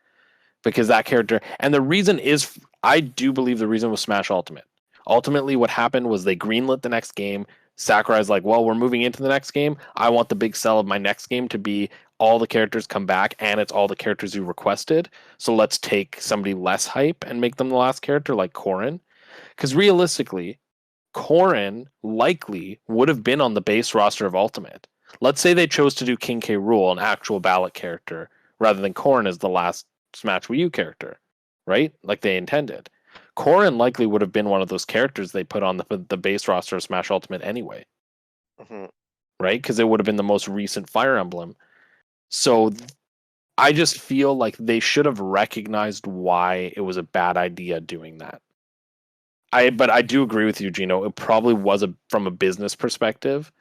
Because that character, and the reason is, I do believe the reason was Smash Ultimate. Ultimately, what happened was they greenlit the next game. Sakurai's like, well, we're moving into the next game. I want the big sell of my next game to be all the characters come back, and it's all the characters you requested. So let's take somebody less hype and make them the last character, like Corrin. Because realistically, Corrin likely would have been on the base roster of Ultimate. Let's say they chose to do King K. Rool, an actual ballot character, rather than Corrin as the last Smash Wii U character, right? Like they intended. Corrin likely would have been one of those characters they put on the base roster of Smash Ultimate anyway, right? Because it would have been the most recent Fire Emblem. So I just feel like they should have recognized why it was a bad idea doing that. But I do agree with you, Gino. It probably was from a business perspective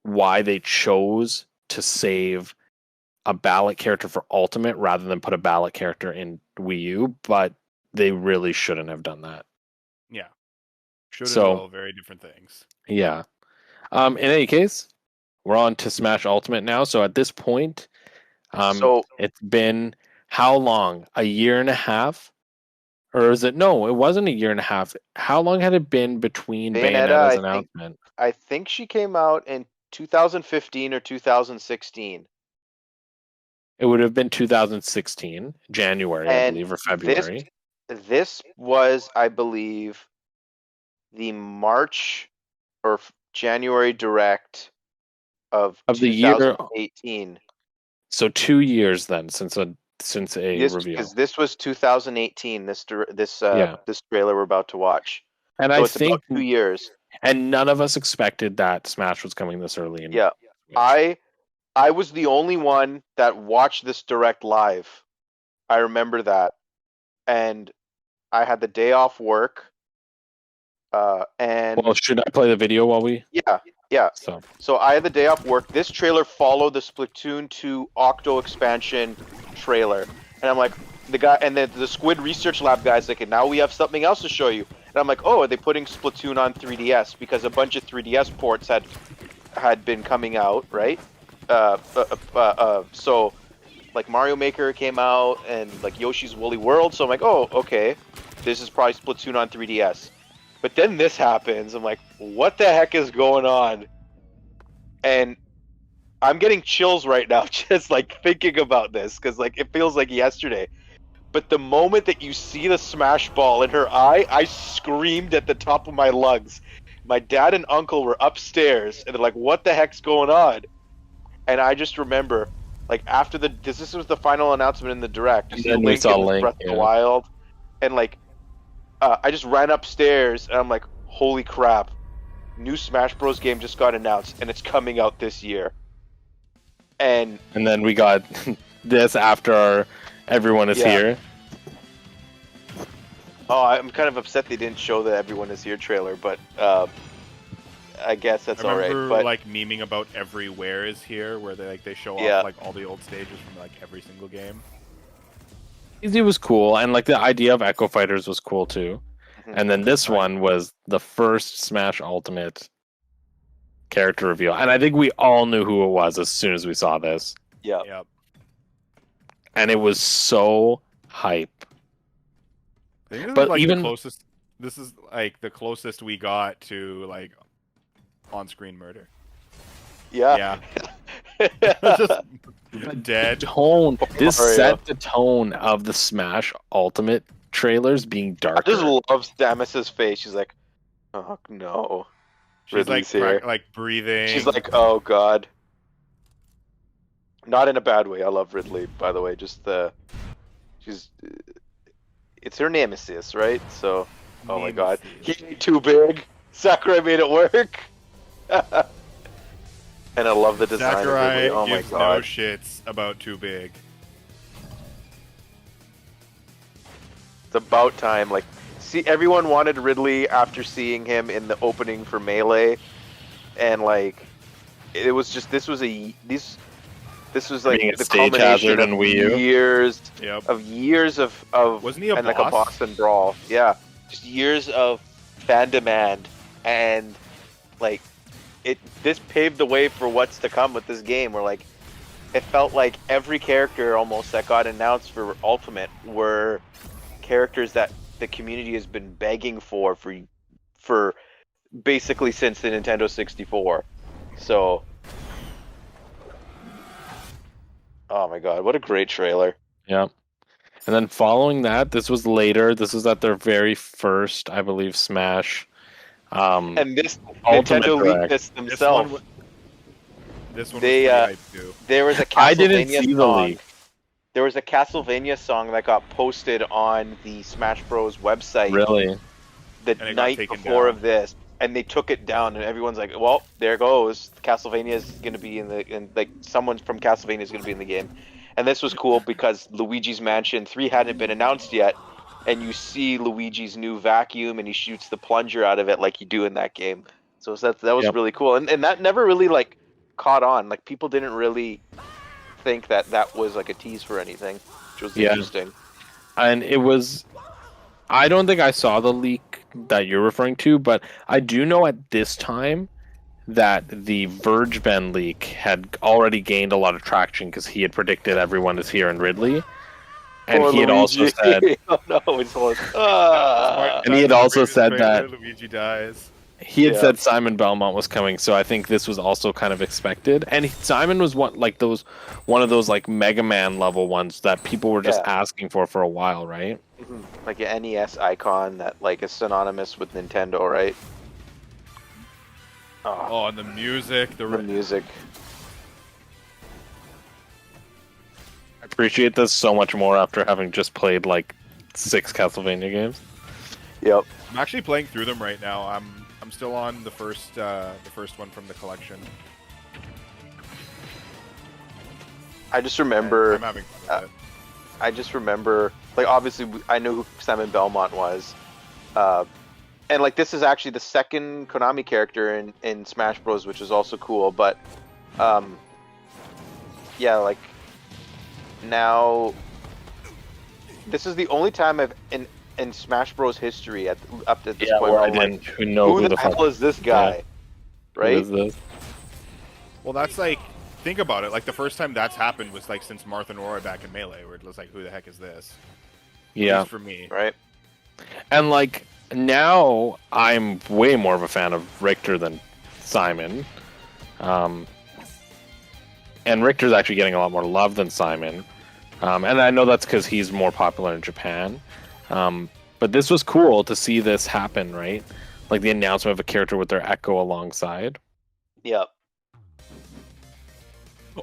why they chose to save a ballot character for Ultimate rather than put a ballot character in Wii U, but they really shouldn't have done that. Yeah. Should have done all very different things. Yeah. In any case, we're on to Smash Ultimate now. So at this point, it's been how long? A year and a half? Or is it? No, it wasn't a year and a half. How long had it been between Bayonetta's announcement? I think she came out in 2015 or 2016. It would have been 2016, January, I believe, or February. This was, I believe, the March or January direct of the year 2018. So 2 years then since a reveal. Because this was 2018. This trailer we're about to watch. And so I it's think about 2 years. And none of us expected that Smash was coming this early. I was the only one that watched this direct live. I remember that. And I had the day off work. Should I play the video while we? Yeah. So I had the day off work. This trailer followed the Splatoon 2 Octo expansion trailer. And I'm like, the Squid Research Lab guy's like, and now we have something else to show you. And I'm like, oh, are they putting Splatoon on 3DS? Because a bunch of 3DS ports had been coming out, right? So like Mario Maker came out and like Yoshi's Woolly World. So I'm like, oh, okay, this is probably Splatoon on 3DS. But then this happens. I'm like, what the heck is going on? And I'm getting chills right now just like thinking about this because like it feels like yesterday. But the moment that you see the Smash Ball in her eye, I screamed at the top of my lungs. My dad and uncle were upstairs and they're like, what the heck's going on? And I just remember, like, after this was the final announcement in the direct. You see Link in Breath of the Wild. And, like, I just ran upstairs, and I'm like, holy crap. New Smash Bros. Game just got announced, and it's coming out this year. And then we got this after everyone is here. Oh, I'm kind of upset they didn't show the Everyone Is Here trailer, but I guess that's all right. But like memeing about Everywhere Is Here, where they show off like all the old stages from like every single game. It was cool, and like the idea of Echo Fighters was cool too. And then this one was the first Smash Ultimate character reveal, and I think we all knew who it was as soon as we saw this. Yep. And it was so hype. But like even this is like the closest we got to like on-screen murder. Yeah. Just dead. Tone. This set the tone of the Smash Ultimate trailers being darker. I just love Samus's face. She's like, oh no. She's like breathing. She's like, oh god. Not in a bad way. I love Ridley, by the way. Just it's her nemesis, right? So, oh my god, he made too big. Sakurai made it work. And I love the design. Sakurai oh my gives god. no shits about too big. about time. Like, see, everyone wanted Ridley after seeing him in the opening for Melee, and like, it was just this was like Being a the stage culmination hazard of in Wii U. years of Wasn't he a and boss? like a Boston brawl. Yeah, just years of fan demand, and like this paved the way for what's to come with this game. Where like it felt like every character almost that got announced for Ultimate were characters that the community has been begging for basically since the Nintendo 64. So, oh my god, what a great trailer. Yeah. And then following that, this was later. This was at their very first, I believe, Smash. And this Ultimate Nintendo Direct. leaked this themselves. This one They, was pretty hyped too. There was a I didn't Castlevania see the song. leak. There was a Castlevania song that got posted on the Smash Bros. Website Really? the And it got night taken before down. of this, and they took it down, and everyone's like, "Well, there goes Castlevania is going to be like someone from Castlevania is going to be in the game." And this was cool because Luigi's Mansion 3 hadn't been announced yet, and you see Luigi's new vacuum, and he shoots the plunger out of it like you do in that game. So that was Yep. really cool, and that never really like caught on. Like people didn't really think that was like a tease for anything, which was interesting. And it was... I don't think I saw the leak that you're referring to, but I do know at this time that the Verge Ben leak had already gained a lot of traction because he had predicted everyone is here in Ridley. And Poor he had also Luigi. said... Oh no, it's like, And he had also said Trailer, that... Luigi dies. He had Yeah. said Simon Belmont was coming, so I think this was also kind of expected. And Simon was one of those like Mega Man level ones that people were just asking for a while, right? like an NES icon that like is synonymous with Nintendo, right? Oh, and the music, The music. I appreciate this so much more after having just played like 6 Castlevania games. Yep. I'm actually playing through them right now. I'm still on the first one from the collection. I just remember. I'm having fun with it. I just remember, like, obviously, I knew who Simon Belmont was. And, like, this is actually the second Konami character in Smash Bros., which is also cool. But, yeah, like, now, this is the only time I've, in Smash Bros. History, up to this point, where I I'm like, didn't know who who the hell is this guy? Right? Who is this? Well, that's like, think about it. Like the first time that's happened was like since Martha and Roy back in Melee, where it was like, who the heck is this? At Yeah. least for me. Right? And like now I'm way more of a fan of Richter than Simon. And Richter's actually getting a lot more love than Simon. And I know that's because he's more popular in Japan. But this was cool to see this happen, right? Like the announcement of a character with their Echo alongside. Yep.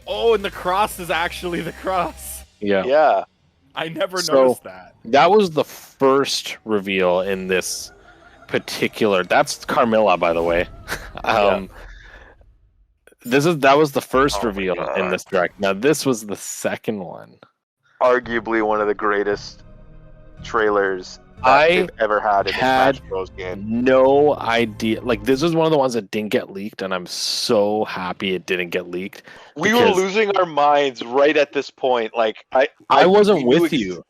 Oh, and the cross is actually the cross. Yeah. Yeah. I never So- noticed that. That was the first reveal in this particular. That's Carmilla, by the way. That was the first Oh my reveal God. in this direct. Now this was the second one. Arguably one of the greatest trailers that I they've ever had in a had Smash Bros. Game. No idea. Like this was one of the ones that didn't get leaked, and I'm so happy it didn't get leaked. We were because losing our minds right at this point. Like I wasn't we knew with you.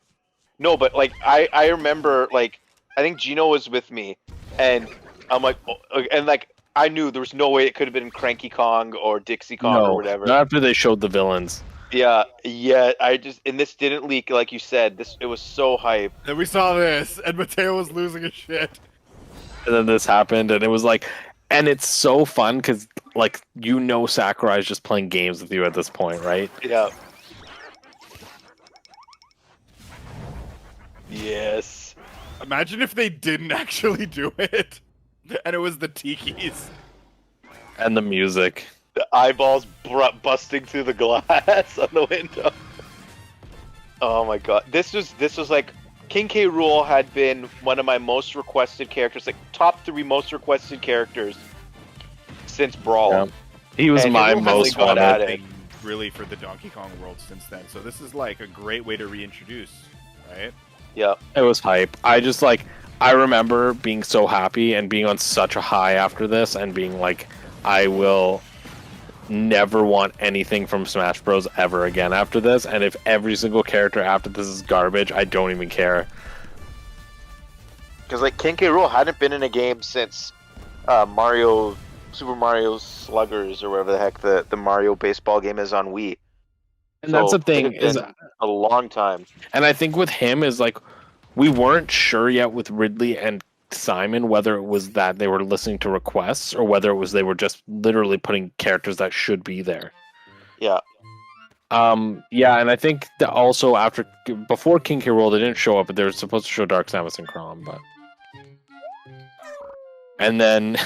No, but like I remember, like I think Gino was with me, and I'm like, and like I knew there was no way it could have been Cranky Kong or Dixie Kong or whatever. Not after they showed the villains. Yeah. And this didn't leak, like you said. It was so hype. And we saw this, and Matteo was losing his shit. And then this happened, and it was like, and it's so fun because, like, Sakurai's just playing games with you at this point, right? Yeah. Yes. Imagine if they didn't actually do it, and it was the Tikis. And the music. The eyeballs busting through the glass on the window. Oh my god. This was like King K. Rool had been one of my most requested characters, like top 3 most requested characters since Brawl. Yeah. He was And my everyone has, most like, gone at wanted. it. Really for the Donkey Kong world since then. So this is like a great way to reintroduce, right? Yeah. It was hype. I just like I remember being so happy and being on such a high after this and being like, I will never want anything from Smash Bros. Ever again after this. And if every single character after this is garbage, I don't even care. Because like King K. Rool hadn't been in a game since Super Mario Sluggers or whatever the heck the Mario baseball game is on Wii. And that's the thing it had is, been a long time. and I think with him is like we weren't sure yet with Ridley and Simon whether it was that they were listening to requests or whether it was they were just literally putting characters that should be there. Yeah. Yeah, and I think that also before King K. Rool they didn't show up, but they were supposed to show Dark Samus and Chrom, but and then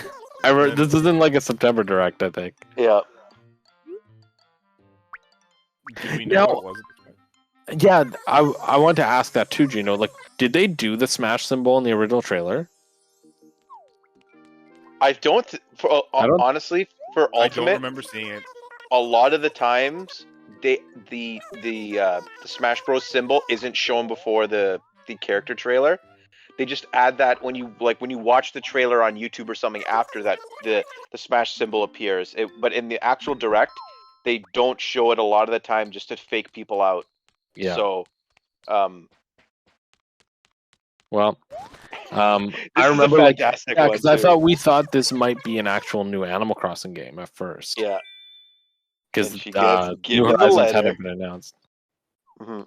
this isn't like a September direct, I think. Yeah. Do we know what was it? Yeah, I want to ask that too, Gino. Like, did they do the Smash symbol in the original trailer? Honestly, for Ultimate, I don't remember seeing it. a lot of the times the Smash Bros symbol isn't shown before the character trailer. They just add that when you watch the trailer on YouTube or something after that the Smash symbol appears. But in the actual direct, they don't show it a lot of the time just to fake people out. Yeah. So, well, I remember because we thought this might be an actual new Animal Crossing game at first. Yeah. Because And she New given the Horizons letter. hadn't been announced. Mhm.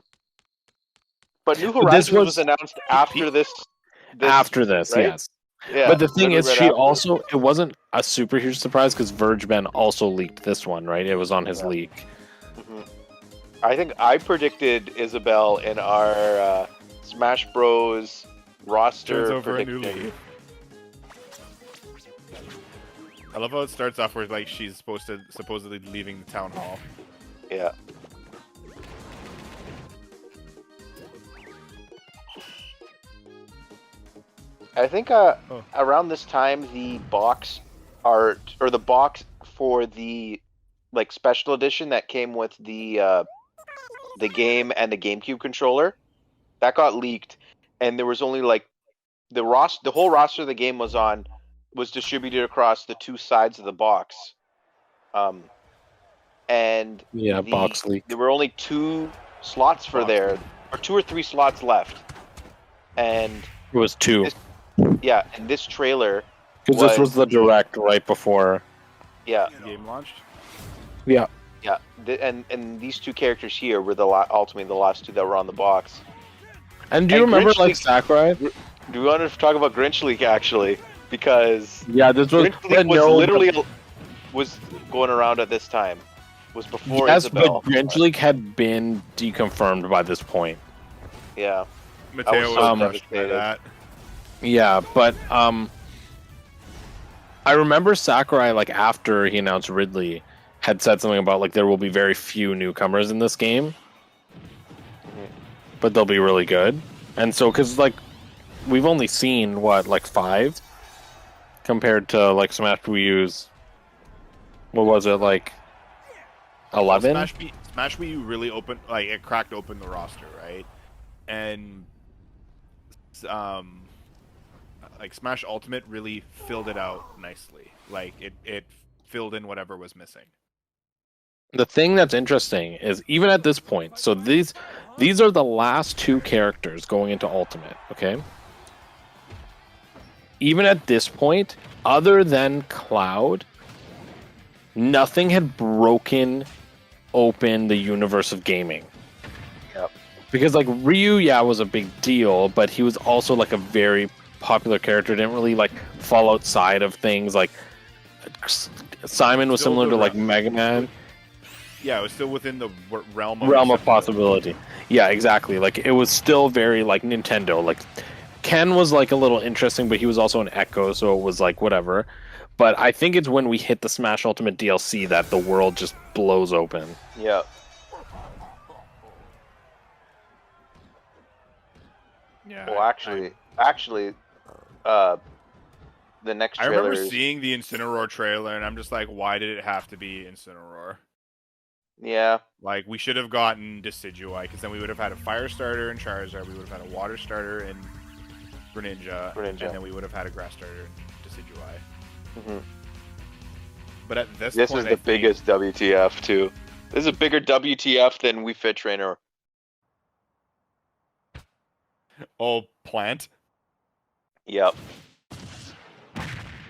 But New But Horizons was announced after this. After this, right? yes. Yeah. But the thing is, literally right after. it wasn't a super huge surprise because Verge Ben also leaked this one, right? It was on his leak. Mhm. I think I predicted Isabelle in our Smash Bros. Roster Turns over a new prediction. leaf. I love how it starts off where like she's supposedly leaving the town hall. Yeah. I think around this time the box art or the box for the like special edition that came with the game and the GameCube controller that got leaked, and there was only like the whole roster of the game was distributed across the two sides of the box. And box leak. There were only 2 slots for there, or 2 or 3 slots left, and It was 2. and this trailer Because this was the direct right before. Yeah. The game launched. Yeah. Yeah, and these 2 characters here were ultimately the last 2 that were on the box. And do you remember like Sakurai? Do we want to talk about Grinch League actually? Because this was Grinch League was literally was going around at this time. Was before Isabelle. But Grinch League had been deconfirmed by this point. Yeah. Matteo was crushed by that. Yeah, but I remember Sakurai like after he announced Ridley had said something about like there will be very few newcomers in this game, but they'll be really good. And so because like we've only seen like 5 compared to like Smash Wii U's. What was it like? 11. Smash Wii U really opened, like it cracked open the roster, right? And like Smash Ultimate really filled it out nicely. Like it filled in whatever was missing. The thing that's interesting is even at this point, so these are the last 2 characters going into Ultimate, okay? Even at this point, other than Cloud, nothing had broken open the universe of gaming. Yep. Because like Ryu, was a big deal, but he was also like a very popular character. Didn't really like fall outside of things. Like Simon was Still similar the to like realm. Mega Man. Yeah, it was still within the realm of possibility. Yeah, exactly. Like it was still very like Nintendo. Like Ken was like a little interesting, but he was also an Echo, so it was like whatever. But I think it's when we hit the Smash Ultimate DLC that the world just blows open. Yeah. Yeah. Well, actually, the next I trailer remember seeing the Incineroar trailer, and I'm just like, why did it have to be Incineroar? Yeah. Like, we should have gotten Decidueye, because then we would have had a Fire starter in Charizard, we would have had a Water starter in Greninja, and then we would have had a Grass starter in Decidueye. Mm-hmm. But at this This point, is the biggest WTF, too. This is a bigger WTF than Wii Fit Trainer. Oh, Plant? Yep.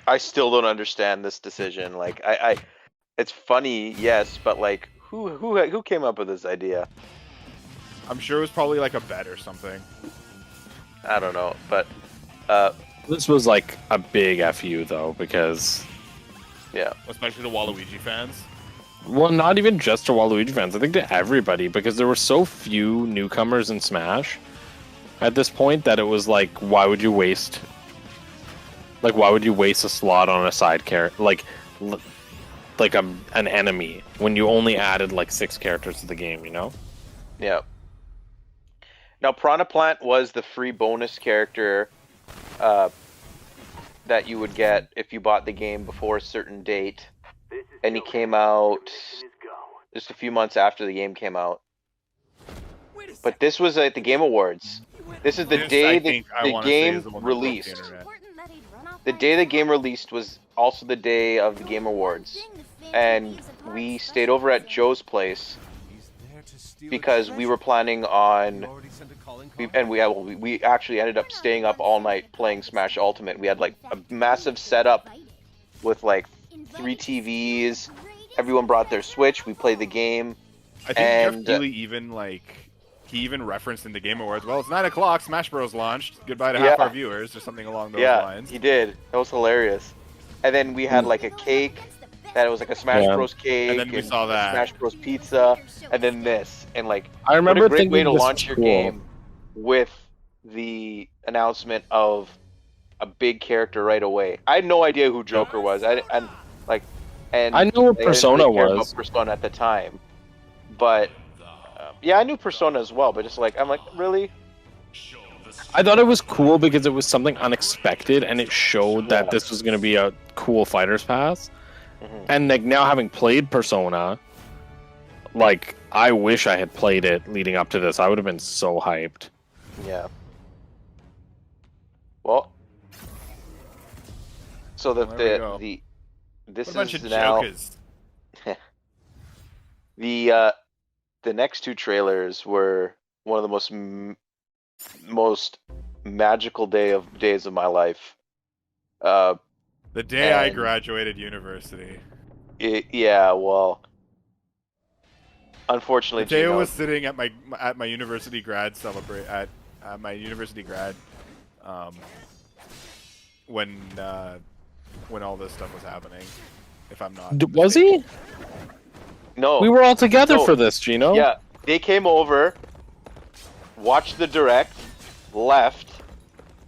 I still don't understand this decision. Like, it's funny, yes, but like, who came up with this idea? I'm sure it was probably like a bet or something. I don't know, but this was like a big FU though, because yeah, especially the Waluigi fans. Well, not even just to Waluigi fans. I think to everybody, because there were so few newcomers in Smash at this point that it was like, why would you waste? Like, why would you waste a slot on a side character, like an enemy, when you only added like 6 characters to the game? You know? Yeah. Now, Piranha Plant was the free bonus character that you would get if you bought the game before a certain date, and he came out just a few months after the game came out. But this was at the Game Awards. This is the day the game released. The day the game released was also the day of the Game Awards, and we stayed over at Joe's place because we were planning on, we actually ended up staying up all night playing Smash Ultimate. We had like a massive setup with like 3 TVs. Everyone brought their Switch. We played the game. I think Jeff Keighley even referenced in the Game Awards, well, it's 9 o'clock, Smash Bros. Launched. Goodbye to half our viewers, or something along those lines. Yeah, he did. That was hilarious. And then we had like a cake, that it was like a Smash Bros. Cake, and then we saw that Smash Bros. Pizza, and then this, and like, I remember what a great thinking way to this launch was your cool. game with the announcement of a big character right away. I had no idea who Joker was. I knew what Persona didn't really care was. about Persona at the time, but yeah, I knew Persona as well. But just like, I'm like, really? I thought it was cool because it was something unexpected, and it showed that this was going to be a cool Fighters Pass. And like, now having played Persona, like, I wish I had played it leading up to this. I would have been so hyped. Yeah. Well, so this is now the next 2 trailers were one of the most magical days of my life. The day I graduated university. Yeah, well, unfortunately, Matteo was sitting at my university grad my university grad when all this stuff was happening. If I'm not was he? No, we were all together for this, Gino. Yeah, they came over, watched the direct, left.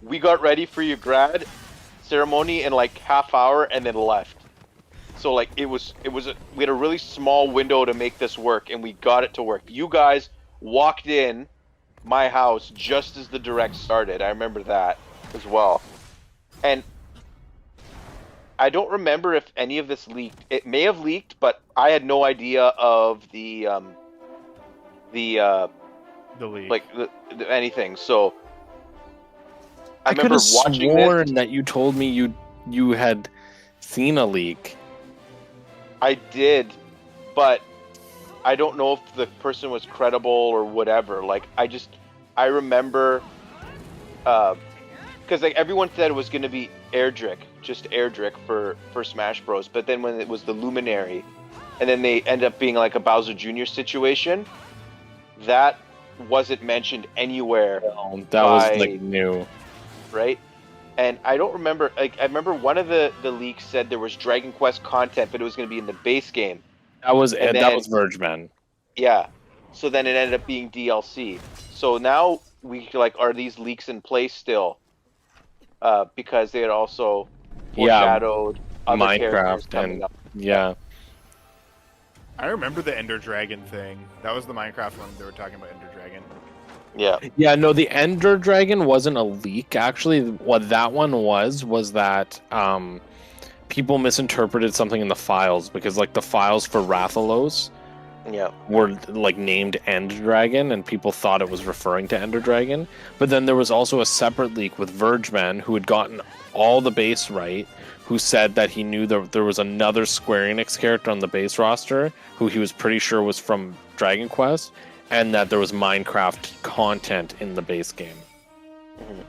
We got ready for your grad ceremony in like half hour, and then left. So like we had a really small window to make this work, and we got it to work. You guys walked in my house just as the direct started. I remember that as well. And I don't remember if any of this leaked. It may have leaked, but I had no idea of the leak, like anything. So I remember watching sworn that you told me you had seen a leak. I did, but I don't know if the person was credible or whatever. Like, I remember, because like everyone said it was going to be just Erdrick for Smash Bros. But then when it was the Luminary, and then they end up being like a Bowser Jr. situation, that wasn't mentioned anywhere. No, that was like new, right? And I don't remember. Like, I remember one of the leaks said there was Dragon Quest content, but it was going to be in the base game. That was Vergeman. Yeah. So then it ended up being DLC. So now we like, are these leaks in place still? Because they had also foreshadowed other characters coming up. Yeah. I remember the Ender Dragon thing. That was the Minecraft one they were talking about, Ender Dragon. Yeah. Yeah, no, the Ender Dragon wasn't a leak, actually. What that one was that people misinterpreted something in the files, because like the files for Rathalos Yeah. were like named End Dragon, and people thought it was referring to Ender Dragon. But then there was also a separate leak with Vergeman, who had gotten all the base right, who said that he knew there was another Square Enix character on the base roster who he was pretty sure was from Dragon Quest, and that there was Minecraft content in the base game. Mhm.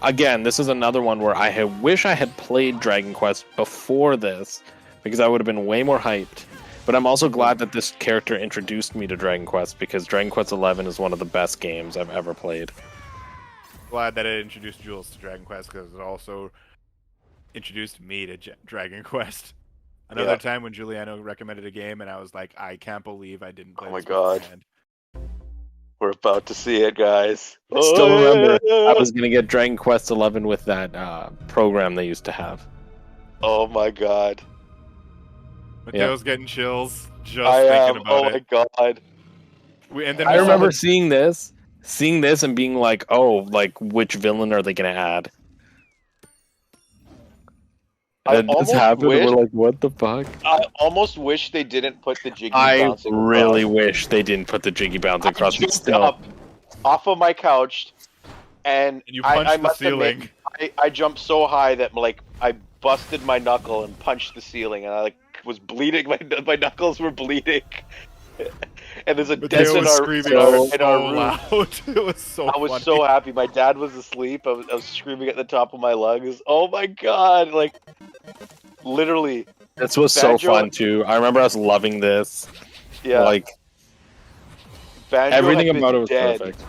Again, this is another one where wish I had played Dragon Quest before this, because I would have been way more hyped. But I'm also glad that this character introduced me to Dragon Quest, because Dragon Quest XI is one of the best games I've ever played. Glad that it introduced Jules to Dragon Quest, because it also introduced me to Dragon Quest. Another time when Giuliano recommended a game, and I was like, I can't believe I didn't play. Oh my this God. beforehand. We're about to see it, guys. I still remember I was going to get Dragon Quest XI with that program they used to have. Oh my God. Mateo's getting chills just I am. thinking about Oh it. my God. I remember seeing this and being like, oh, like, which villain are they going to add? And this happened, and we're like, what the fuck? I almost wish they didn't put the Jiggy I bouncing really across. wish they didn't put the Jiggy bouncing across. I jumped up off of my couch, and you punched I the must ceiling. admit, I jumped so high that like I busted my knuckle and punched the ceiling, and I like was bleeding. My knuckles were bleeding. And there's a dent in our room. Loud. It was so I was funny. so happy. My dad was asleep. I was screaming at the top of my lungs. Oh my God! Like, literally. This was so fun too. I remember us loving this. Yeah. Like, Banjo everything had about been it was dead perfect.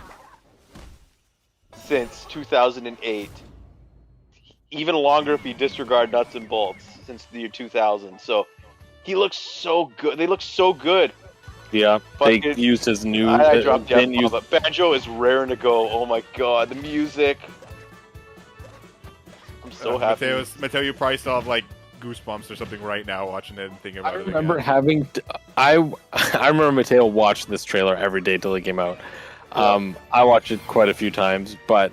Since 2008. Even longer if you disregard nuts and bolts, since the year 2000. So he looks so good. They look so good. Yeah, they used his new. I dropped the F-bomb, but Banjo is raring to go. Oh my God, the music! I'm so happy. Mateo, you probably still have like goosebumps or something right now watching it and thinking about it. I remember having. I remember Mateo watched this trailer every day till it came out. I watched it quite a few times, but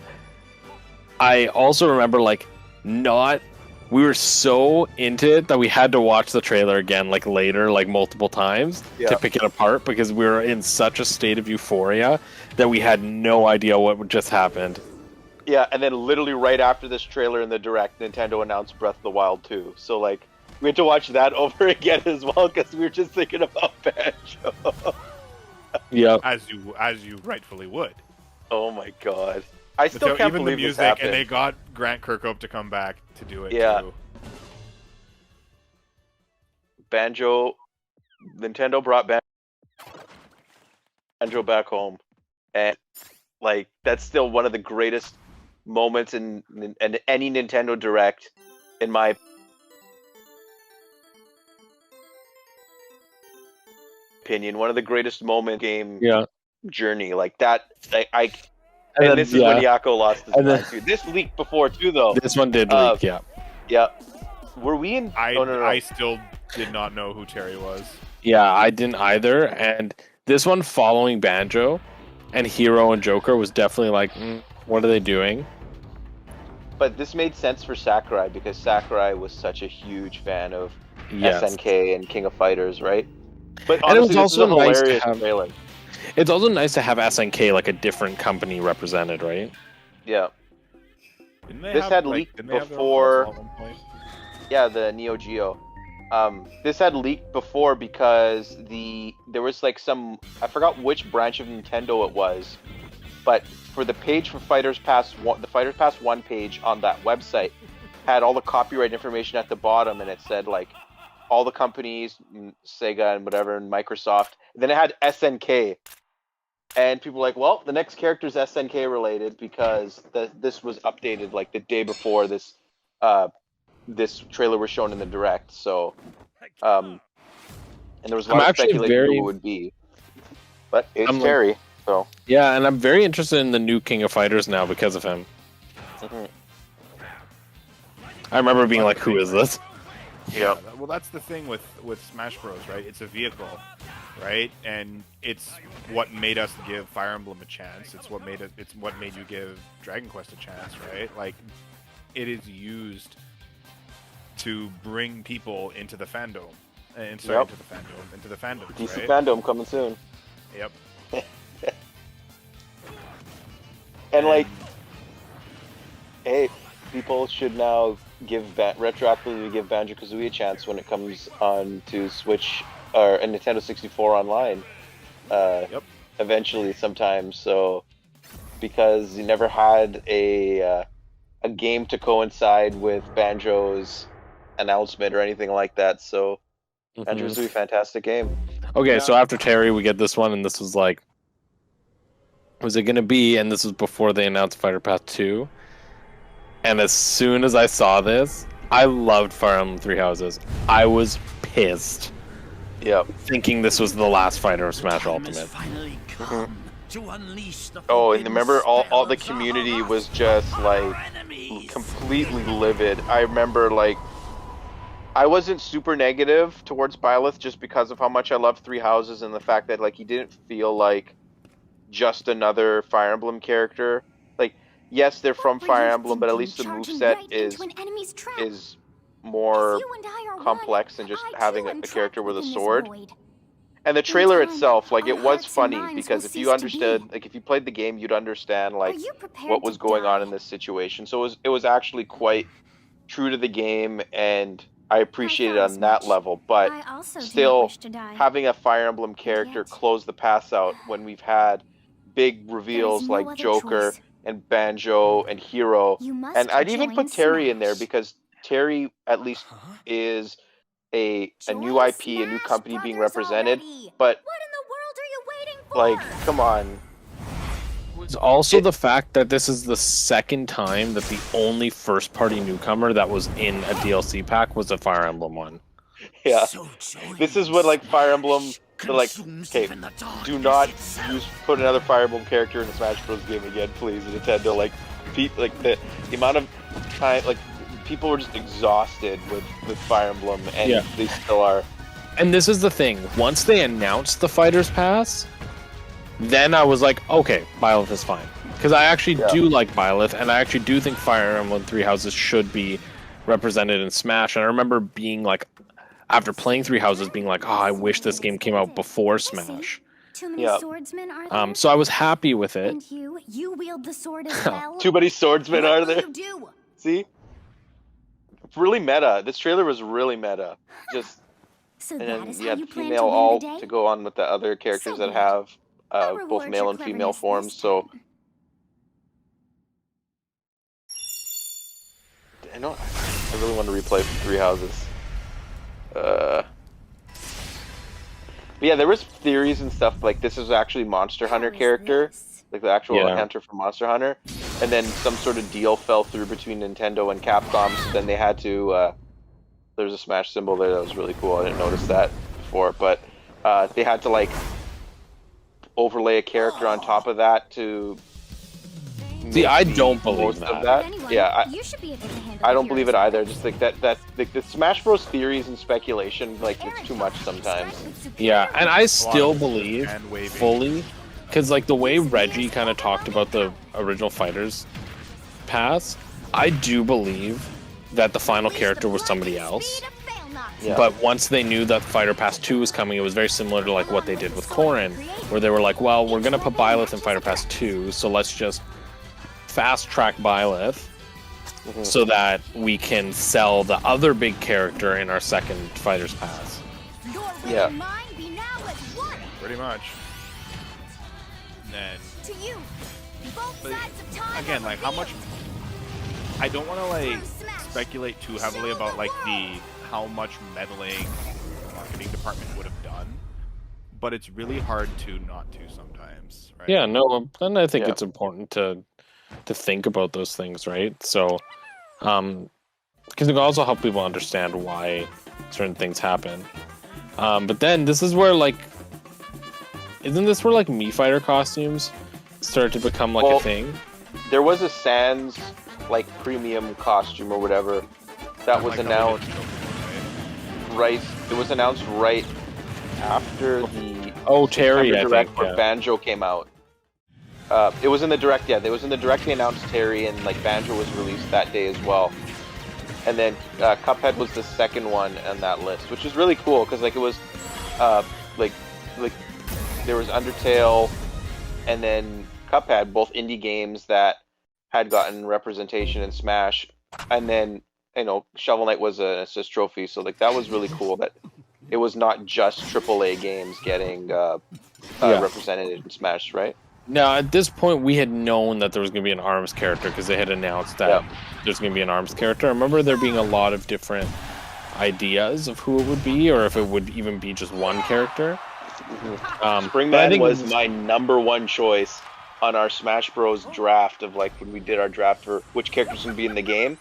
I also remember like not. We were so into it that we had to watch the trailer again, like later, like multiple times to pick it apart, because we were in such a state of euphoria that we had no idea what just happened. Yeah, and then literally right after this trailer in the direct, Nintendo announced Breath of the Wild 2. So like, we had to watch that over again as well, because we were just thinking about Banjo. Yeah, as you rightfully would. Oh my God. I still Mateo, can't even believe the this music, happened. and they got Grant Kirkhope to come back to do it too. Banjo, Nintendo brought Banjo back home, and like that's still one of the greatest moments in any Nintendo Direct, in my opinion. One of the greatest moment game journey like that. And this is when Yako lost his mind too. This leaked before too, though. This one did leak, Yeah. Were we in? I still did not know who Terry was. Yeah, I didn't either. And this one following Banjo and Hero and Joker was definitely like, what are they doing? But this made sense for Sakurai, because Sakurai was such a huge fan of SNK and King of Fighters, right? But honestly, and it was also nice to have. Trailer. It's also nice to have SNK, like a different company represented, right? Yeah. This had leaked before. Yeah, the Neo Geo. This had leaked before because there was like some, I forgot which branch of Nintendo it was, but for the page for Fighters Pass 1, the Fighters Pass 1 page on that website had all the copyright information at the bottom, and it said like all the companies, Sega and whatever, and Microsoft. Then it had SNK. And people were like, well, the next character is SNK related, because this was updated like the day before this trailer was shown in the direct. So, and there was a lot of speculation who it would be. But it's Terry, so. Yeah, and I'm very interested in the new King of Fighters now because of him. Mm-hmm. I remember being like, who is this? Yeah. Well, that's the thing with Smash Bros, right? It's a vehicle, right? And it's what made us give Fire Emblem a chance. It's what made you give Dragon Quest a chance, right? Like, it is used to bring people into the fandom. Into the fandom. DC right? fandom coming soon. Yep. And like, hey, people should now retroactively give Banjo-Kazooie a chance when it comes on to Switch or a Nintendo 64 online. Eventually, sometime. So, because you never had a game to coincide with Banjo's announcement or anything like that. So, Banjo-Kazooie, fantastic game. Okay, so after Terry, we get this one, and this was like, was it going to be? And this was before they announced Fighter Path 2. And as soon as I saw this, I loved Fire Emblem Three Houses. I was pissed. Yep. Thinking this was the last fighter of Smash Ultimate. Oh, and remember all the community was just like completely livid. I remember like I wasn't super negative towards Byleth just because of how much I love Three Houses and the fact that like he didn't feel like just another Fire Emblem character. Like, yes, they're from Fire Emblem, but at least the moveset is more complex than just having a character with a sword. And the trailer itself, like, it was funny because if you understood, like, if you played the game, you'd understand like what was going on in this situation. So it was actually quite true to the game, and I appreciate it on that level. But still, having a Fire Emblem character close the pass out when we've had big reveals like Joker and Banjo and Hero, and I'd even put Terry in there because Terry at least is a new IP, a new company being represented. But like, come on. It's also the fact that this is the second time that the only first-party newcomer that was in a DLC pack was a Fire Emblem one. Yeah, this is what like Fire Emblem. They're like, okay, do not put another Fire Emblem character in a Smash Bros. Game again, please, Nintendo. Like, the amount of time, like, people were just exhausted with Fire Emblem, and they still are. And this is the thing. Once they announced the Fighters Pass, then I was like, okay, Byleth is fine. Because I actually do like Byleth, and I actually do think Fire Emblem Three Houses should be represented in Smash. And I remember being like, after playing Three Houses, being like, oh, I wish this game came out before Smash. Too many swordsmen are there? So I was happy with it. And you wield the sword as well? Too many swordsmen are there? You do? See? Really meta. This trailer was really meta. Just so and that then is you how had you plan female to win all the day? to go on with the other characters that have both male and female forms. So I know I really want to replay Three Houses. Yeah, there was theories and stuff like this is actually Monster Hunter character, like the actual hunter from Monster Hunter, and then some sort of deal fell through between Nintendo and Capcom. So then they had to. There's a Smash symbol there that was really cool. I didn't notice that before, but they had to like overlay a character on top of that to. See, I don't believe that. Anyway, Yeah, you should be able to handle I don't the believe it heroes. either. Just like that like the Smash Bros. Theories and speculation, like it's too much sometimes. Yeah, and I still believe hand waving. fully, because like the way Reggie kind of talked about the original Fighters Pass, I do believe that the final character was somebody else. Yeah. But once they knew that Fighter Pass 2 was coming, it was very similar to like what they did with Corrin, where they were like, well, we're gonna put Byleth in Fighter Pass 2, so let's just fast track Byleth so that we can sell the other big character in our second Fighters Pass. Yeah. Pretty much. And then To you, both sides of time again, like how much? I don't want to like speculate too heavily about like how much meddling the marketing department would have done, but it's really hard to not to sometimes, right? Yeah, no, and I think it's important to think about those things, right? So, because it can also help people understand why certain things happen. But then this is where like, isn't this where like Mii Fighter costumes start to become like a thing? There was a Sans like premium costume or whatever that was announced. Right, it was announced right after the Terry, I direct think, where Banjo came out. It was in the direct. Yeah, it was in the direct. They announced Terry, and like Banjo was released that day as well. And then Cuphead was the second one on that list, which is really cool because like it was like there was Undertale, and then Cuphead, both indie games that had gotten representation in Smash, and then Shovel Knight was an assist trophy, so like that was really cool that it was not just AAA games getting represented in Smash, right? Now, at this point, we had known that there was going to be an ARMS character because they had announced that there's going to be an ARMS character. I remember there being a lot of different ideas of who it would be, or if it would even be just one character. Springman was my number one choice on our Smash Bros. Draft of like when we did our draft for which characters would be in the game.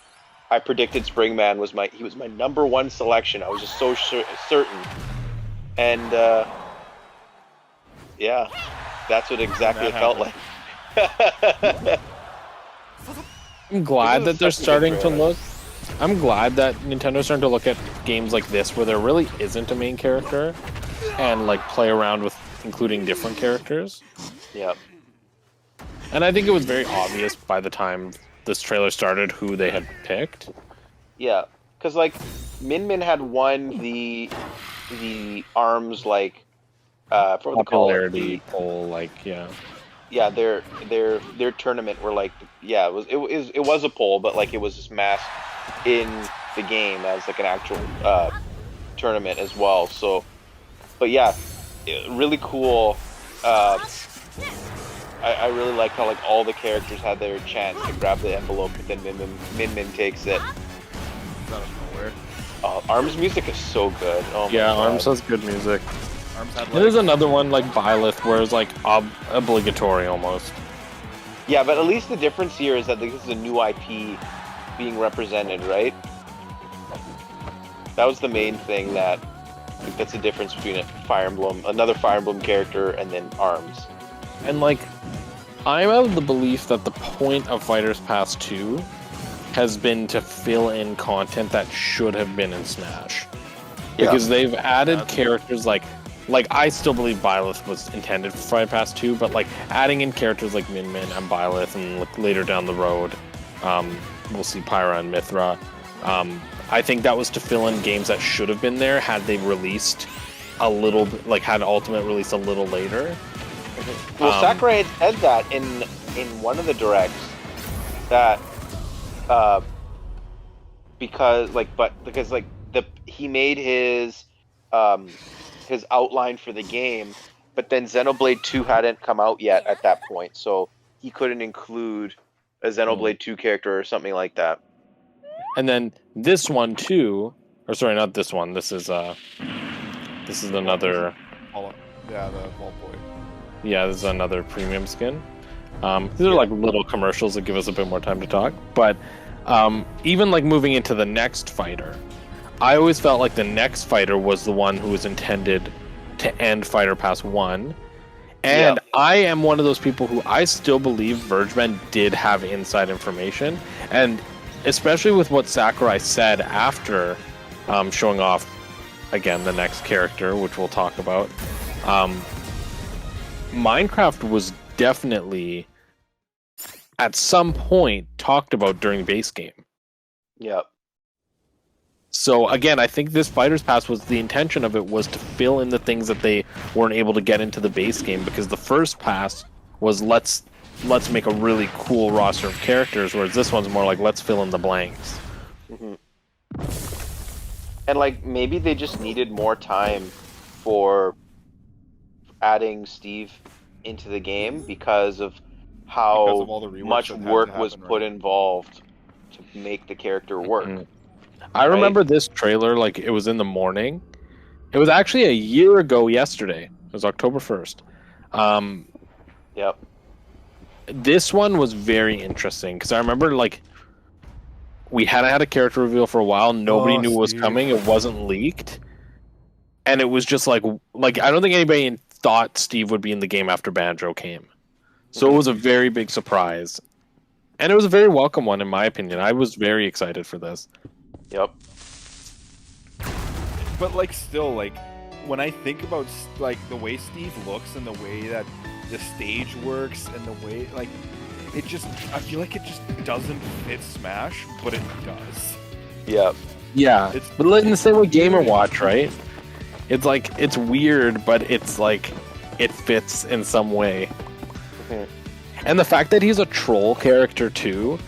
I predicted Springman was my number one selection. I was just so certain, and yeah, that's what exactly it felt like. I'm glad that they're starting to look. I'm glad that Nintendo's starting to look at games like this where there really isn't a main character, and like play around with including different characters. Yep. And I think it was very obvious by the time this trailer started who they had picked. Yeah, because like Min Min had won the ARMS like for the popularity poll, like yeah, their tournament where like it was a poll, but like it was just masked in the game as like an actual tournament as well. So, but yeah, really cool. I really liked how like all the characters had their chance to grab the envelope, but then Min Min takes it. Out of nowhere. ARMS music is so good. Oh my God. ARMS has good music. ARMS had There's another one like Byleth where it's like obligatory almost. Yeah, but at least the difference here is that this is a new IP being represented, right? That was the main thing that's the difference between another Fire Emblem character, and then ARMS. And like, I'm of the belief that the point of Fighters Pass 2 has been to fill in content that should have been in Smash. Because they've added characters like I still believe Byleth was intended for Fighter Pass 2, but like adding in characters like Min Min and Byleth, and like, later down the road, we'll see Pyra and Mythra. I think that was to fill in games that should have been there had they released a little, like had Ultimate released a little later. Well, Sakurai had said that in one of the directs that because he made his outline for the game, but then Xenoblade 2 hadn't come out yet at that point, so he couldn't include a Xenoblade 2 character or something like that. And then this one too, or sorry, not this one. This is another. Yeah, the Vault Boy. Yeah, this is another premium skin. These are like little commercials that give us a bit more time to talk. But even like moving into the next fighter, I always felt like the next fighter was the one who was intended to end Fighter Pass 1. And I am one of those people who I still believe Vergeman did have inside information. And especially with what Sakurai said after showing off, again, the next character, which we'll talk about. Minecraft was definitely, at some point, talked about during base game. Yep. So again, I think this Fighters Pass was the intention of it was to fill in the things that they weren't able to get into the base game, because the first pass was let's make a really cool roster of characters, whereas this one's more like let's fill in the blanks. Mm-hmm. And like maybe they just needed more time for adding Steve into the game because of how much work was put involved to make the character work. Mm-hmm. I remember this trailer like it was in the morning. It was actually a year ago yesterday. It was October 1st. Yep. This one was very interesting because I remember like we hadn't had a character reveal for a while. Nobody knew what was coming. It wasn't leaked, and it was just like I don't think anybody thought Steve would be in the game after Banjo came. So it was a very big surprise, and it was a very welcome one in my opinion. I was very excited for this. Yep. But like still like when I think about like the way Steve looks and the way that the stage works and the way like it just, I feel like it just doesn't fit Smash, but it does. Yeah. Yeah, It's but in the same way Gamer Watch, right? It's like it's weird, but it's like it fits in some way. Mhm. And the fact that he's a troll character too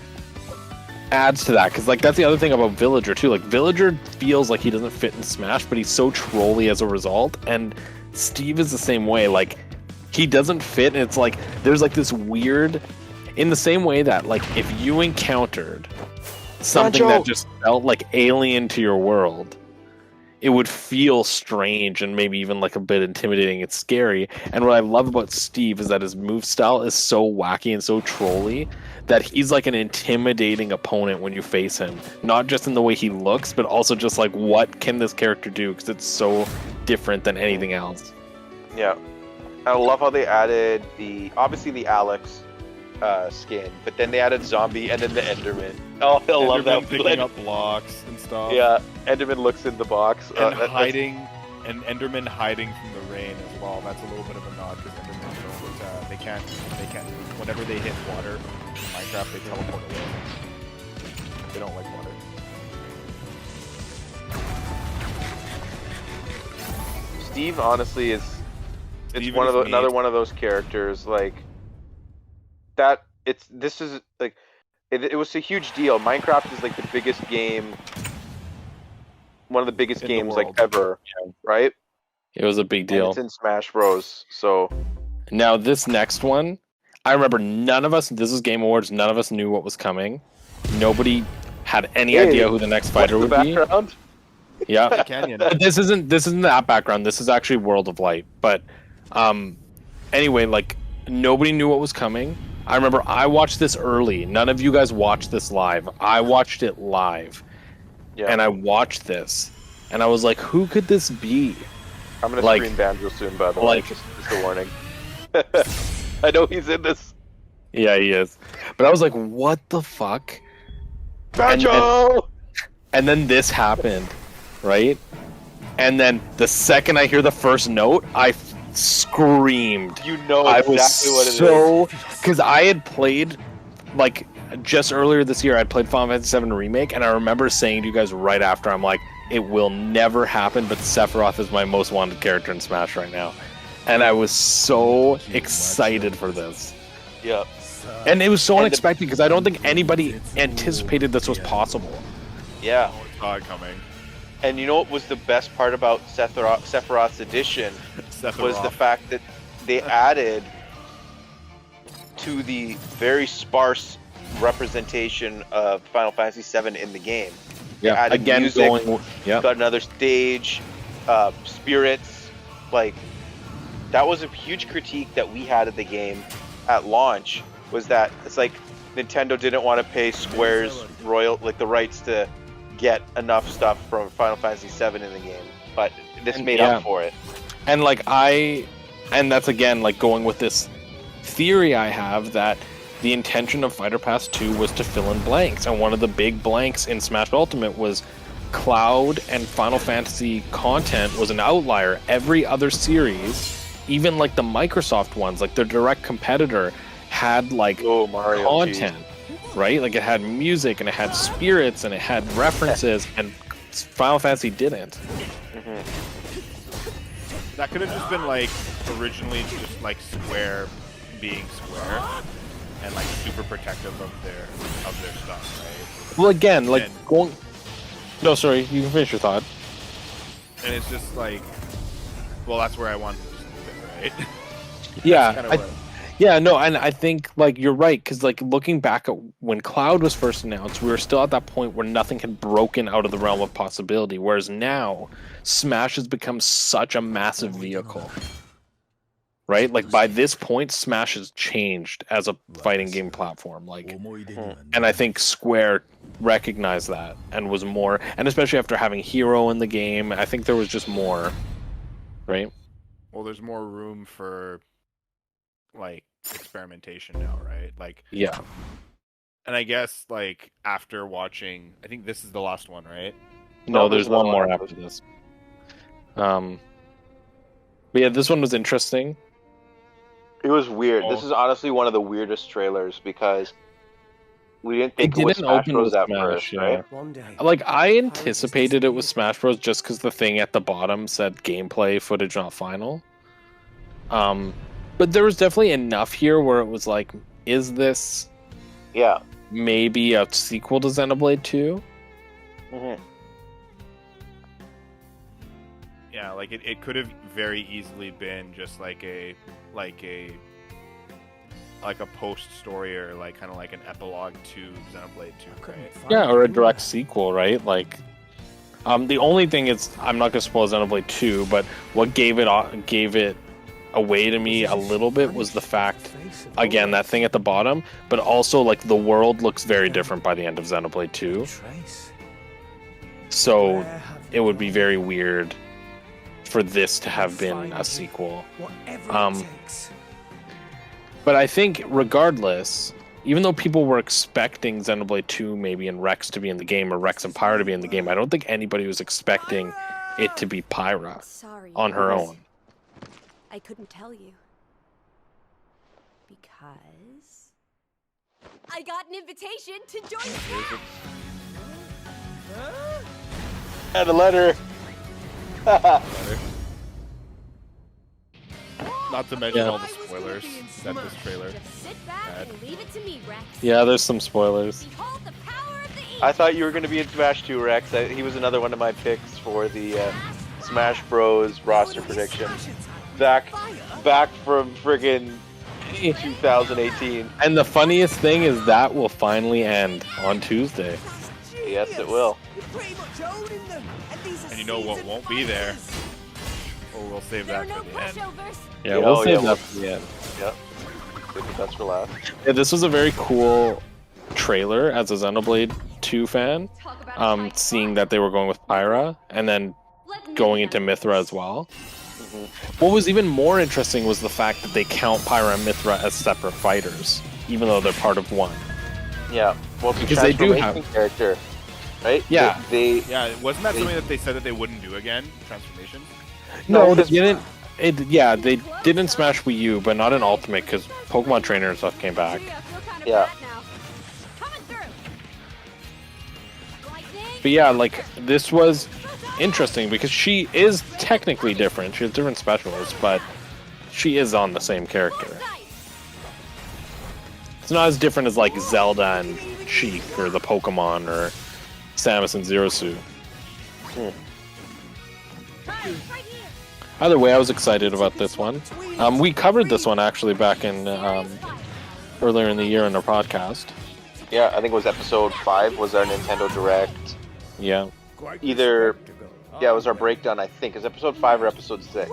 adds to that, because like that's the other thing about Villager too. Like Villager feels like he doesn't fit in Smash, but he's so trolly as a result. And Steve is the same way. Like he doesn't fit, and it's like there's like this weird, in the same way that like if you encountered something that just felt like alien to your world, it would feel strange and maybe even like a bit intimidating and scary. And what I love about Steve is that his move style is so wacky and so trolly that he's like an intimidating opponent when you face him. Not just in the way he looks, but also just like what can this character do, because it's so different than anything else. Yeah. I love how they added obviously the Alex skin, but then they added Zombie and then the Enderman. Oh, I love that. Picking up blocks and stuff. Yeah, Enderman looks in the box. And Enderman hiding from the rain as well. That's a little bit of a nod because Endermen don't. They can't. Whenever they hit water in Minecraft, they teleport away. They don't like water. Steve honestly is. It's Steve one of is another neat. one of those characters like that. This is like it was a huge deal. Minecraft is like the biggest game, one of the biggest In the games like world. ever, right? It was a big And deal. it's in Smash Bros. So Now this next one, I remember none of us, this is Game Awards, none of us knew what was coming. Nobody had any idea who the next fighter what's would the be. background? Yeah. Canyon. But this isn't that background. This is actually World of Light. But anyway, like nobody knew what was coming. I remember I watched this early. None of you guys watched this live. I watched it live. Yeah, And I watched this. And I was like, who could this be? I'm gonna like- stream Banjo soon, by the way. like- Just a warning. I know he's in this. Yeah, he is. But I was like, what the fuck? Banjo. And then this happened, right? And then the second I hear the first note, I screamed. You know I exactly was what it is. so, because I had played like just earlier this year. I'd played Final Fantasy VII Remake, and I remember saying to you guys right after, I'm like, it will never happen. But Sephiroth is my most wanted character in Smash right now, and I was so excited for this. Yeah. And it was so And unexpected because I don't think anybody anticipated this was possible. Yeah. Saw it coming. And you know what was the best part about Sephiroth's edition was the fact that they added to the very sparse representation of Final Fantasy VII in the game. Yeah, added again, music, going. Yeah, got another stage, spirits. Like that was a huge critique that we had of the game at launch. Was that it's like Nintendo didn't want to pay Square's the rights to get enough stuff from Final Fantasy VII in the game, but this made up for it. and that's again like going with this theory I have that the intention of Fighter Pass 2 was to fill in blanks, and one of the big blanks in Smash Ultimate was Cloud and Final Fantasy content was an outlier. Every other series, even like the Microsoft ones, like their direct competitor, had like Mario, content, right? Like it had music and it had spirits and it had references, and Final Fantasy didn't. That could have just been like originally just like Square being Square and like super protective of their stuff, right? Well, again, like And- going. No, sorry, you can finish your thought. And it's just like, well, that's where I want to just leave it, right? Yeah, Kinda I- what- yeah, no, and I think like you're right, because like looking back at when Cloud was first announced, we were still at that point where nothing had broken out of the realm of possibility. Whereas now, Smash has become such a massive vehicle, right? Like by this point, Smash has changed as a fighting game platform. Like, and I think Square recognized that and was more, and especially after having Hero in the game, I think there was just more, right? Well, there's more room for like experimentation now, right? Like, Yeah. and I guess like after watching, I think this is the last one, right? No, No, there's there's one another more one. after this. But yeah, this one was interesting. It was weird. Oh. This is honestly one of the weirdest trailers because we didn't think it was didn't Smash open Bros. with at Smash, first, yeah. right? One day. Like, I anticipated it was Smash Bros. Just because the thing at the bottom said gameplay footage not final. But there was definitely enough here where it was like, is this Yeah. maybe a sequel to Xenoblade 2? Mhm. Yeah, like it could have very easily been just like a post story or like kind of like an epilogue to Xenoblade 2, right? Yeah, or a direct sequel, right? Like, the only thing is, I'm not gonna spoil Xenoblade 2, but what gave it away to me a little bit was the fact, again, that thing at the bottom, but also like the world looks very different by the end of Xenoblade 2. So it would be very weird for this to have been a sequel. But I think regardless, even though people were expecting Xenoblade 2 maybe and Rex to be in the game, or Rex and Pyra to be in the game, I don't think anybody was expecting it to be Pyra Sorry. on her own. I couldn't tell you. Because I got an invitation to join the cast. And a letter. Not to mention all the spoilers that this trailer Just sit back had. and leave it to me, Rex. Yeah, there's some spoilers. Behold the power of the I thought you were going to be in Smash 2, Rex. He was another one of my picks for the Smash Bros. Roster prediction. Back from friggin' 2018. And the funniest thing is that will finally end on Tuesday. Yes, it will. And you know what won't be there? Oh, we'll save There that are no for the end. pushovers. Yeah, Yeah, we'll oh, save yeah, that for the end. Yep. Save the best for last. Yeah, this was a very cool trailer as a Xenoblade 2 fan. Talk about a high Seeing spot. that they were going with Pyra and then Let me going handle into Mythra this. as well. What was even more interesting was the fact that they count Pyra and Mythra as separate fighters, even though they're part of one. Yeah. Well, it's a Because they do transformation have- character, right? Yeah. They Yeah, wasn't that something that they said that they wouldn't do again? Transformation? No, No, they this- didn't. Yeah, they did in Smash Wii U, but not in Ultimate because Pokemon Trainer and stuff came back. Gee, I feel kind of Yeah. bad now. Coming through. Lightning. But yeah, like, this was interesting because she is technically different. She has different specials, but she is on the same character. Bullseye. It's not as different as like Zelda and Sheik or the Pokemon or Samus and Zero Suit. Right here. Either way, I was excited about this one. We covered this one actually back in earlier in the year in our podcast. Yeah, I think it was episode 5 was our Nintendo Direct. Yeah. Either, yeah, it was our breakdown, I think. It was episode 5 or episode 6.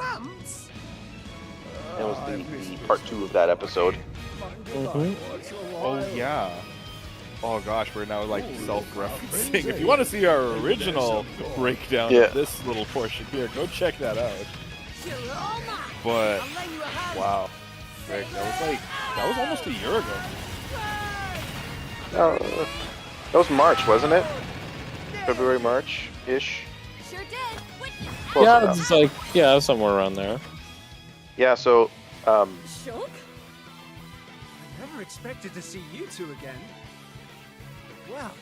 It was the part 2 of that episode. Oh yeah. Oh gosh, we're now like self-referencing. If you want to see our original breakdown Yeah. of this little portion here, go check that out. You're all mine. But wow, Rick, that was almost a year ago. That was March, wasn't it? February, March-ish? Sure did. Witness. Close Yeah, enough. it's like, yeah, somewhere around there. Yeah, so, Shulk? I never expected to see you two again. Well,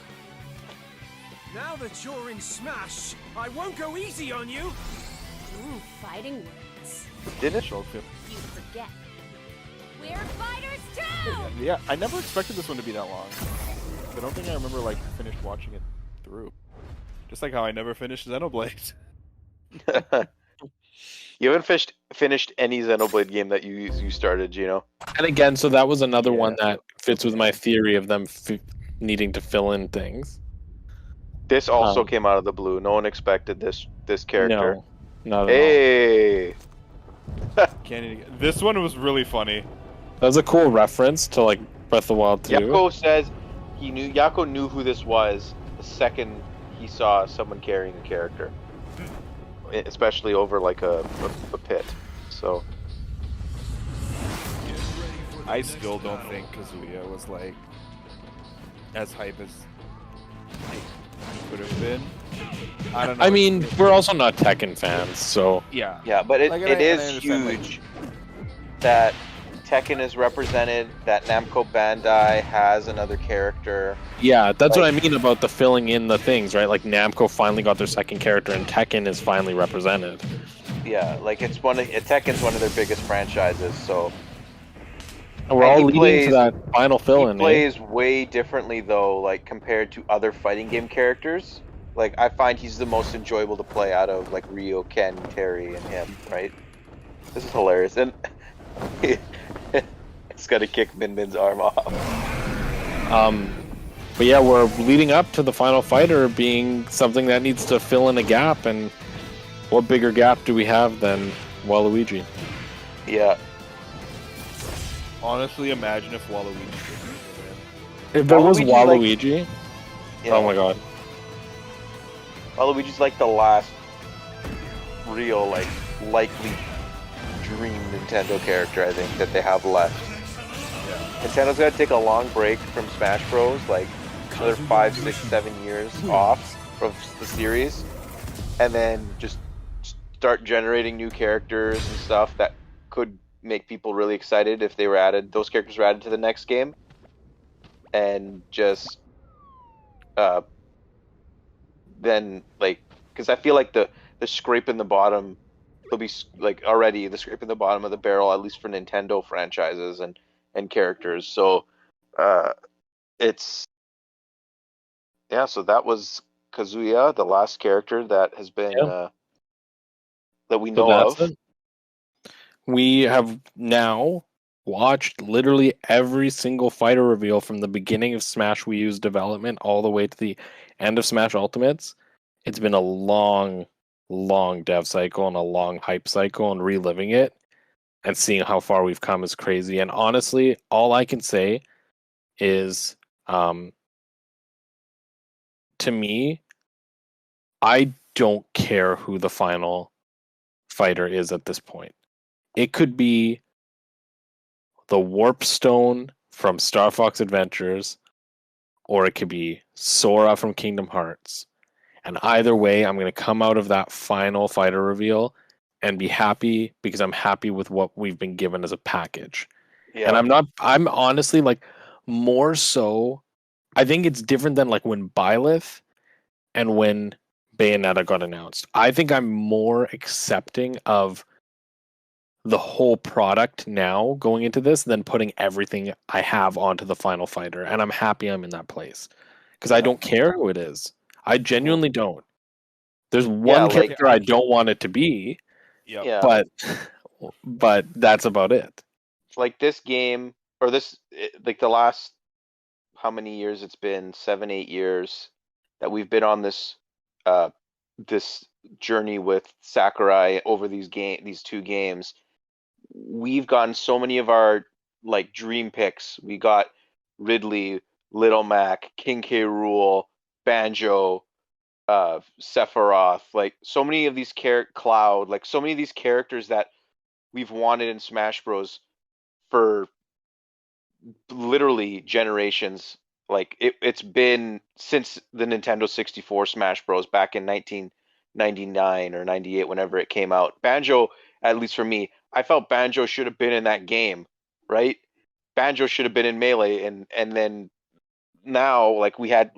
now that you're in Smash, I won't go easy on you. Ooh, fighting words. didn't it? You forget. We're fighters too! Yeah, I never expected this one to be that long. I don't think I remember like finished watching it through. Just like how I never finished Xenoblade. You haven't finished any Xenoblade game that you started, Gino. And again, so that was another one that fits with my theory of them needing to fill in things. This also came out of the blue. No one expected this character. No, not at all. Hey! Can't even... This one was really funny. That was a cool reference to like Breath of the Wild 2. Yako says Yako knew who this was the second he saw someone carrying a character. Especially over like a pit. So I still don't think Kazuya was like as hype as could have been. I don't know. I mean, we're also not Tekken fans, so Yeah. Yeah, but it Like, and I is understand, like- huge that Tekken is represented, that Namco Bandai has another character. yeah, that's what I Like- mean about the filling in the things, right? Like Namco finally got their second character, and Tekken is finally represented. Yeah, like Tekken's one of their biggest franchises, so And we're And all he leading plays- to that final he fill-in. plays way differently though, like compared to other fighting game characters. Like I find he's the most enjoyable to play out of like Ryo, Ken, Terry, and him. Right? This is hilarious, and it's got to kick Min Min's arm off. But yeah, we're leading up to the final fighter being something that needs to fill in a gap, and what bigger gap do we have than Waluigi? Yeah, Honestly, imagine if Waluigi didn't win. If there was Waluigi's like- Waluigi, you oh know, my god. Waluigi's like the last real like likely dream Nintendo character I think that they have left. Nintendo's got to take a long break from Smash Bros. Like another 5, 6, 7 years off of the series, and then just start generating new characters and stuff that could make people really excited if they were added. Those characters were added to the next game, and just then like because I feel like the scrape in the bottom. There'll be like already the scrape in the bottom of the barrel, at least for Nintendo franchises and characters. So it's so that was Kazuya, the last character that has been that we know of. It. We have now watched literally every single fighter reveal from the beginning of Smash Wii U's development all the way to the end of Smash Ultimates. It's been a long dev cycle and a long hype cycle, and reliving it and seeing how far we've come is crazy. And honestly, all I can say is, to me, I don't care who the final fighter is at this point. It could be the Warp Stone from Star Fox Adventures, or it could be Sora from Kingdom Hearts. And either way, I'm going to come out of that final fighter reveal and be happy because I'm happy with what we've been given as a package. Yeah. And I'm honestly like more so, I think it's different than like when Byleth and when Bayonetta got announced. I think I'm more accepting of the whole product now going into this than putting everything I have onto the final fighter. And I'm happy I'm in that place because I don't care who it is. I genuinely don't. There's one like- character I don't want it to be, Yep. Yeah. but that's about it. Like this game or like the last how many years it's been 7, 8 years that we've been on this this journey with Sakurai over these two games. We've gotten so many of our like dream picks. We got Ridley, Little Mac, King K. Rool, Banjo, Sephiroth, like so many of these Cloud, like so many of these characters that we've wanted in Smash Bros. For literally generations. Like it's been since the Nintendo 64 Smash Bros. Back in 1999 or 98, whenever it came out. Banjo, at least for me, I felt Banjo should have been in that game, right? Banjo should have been in Melee, and then now like we had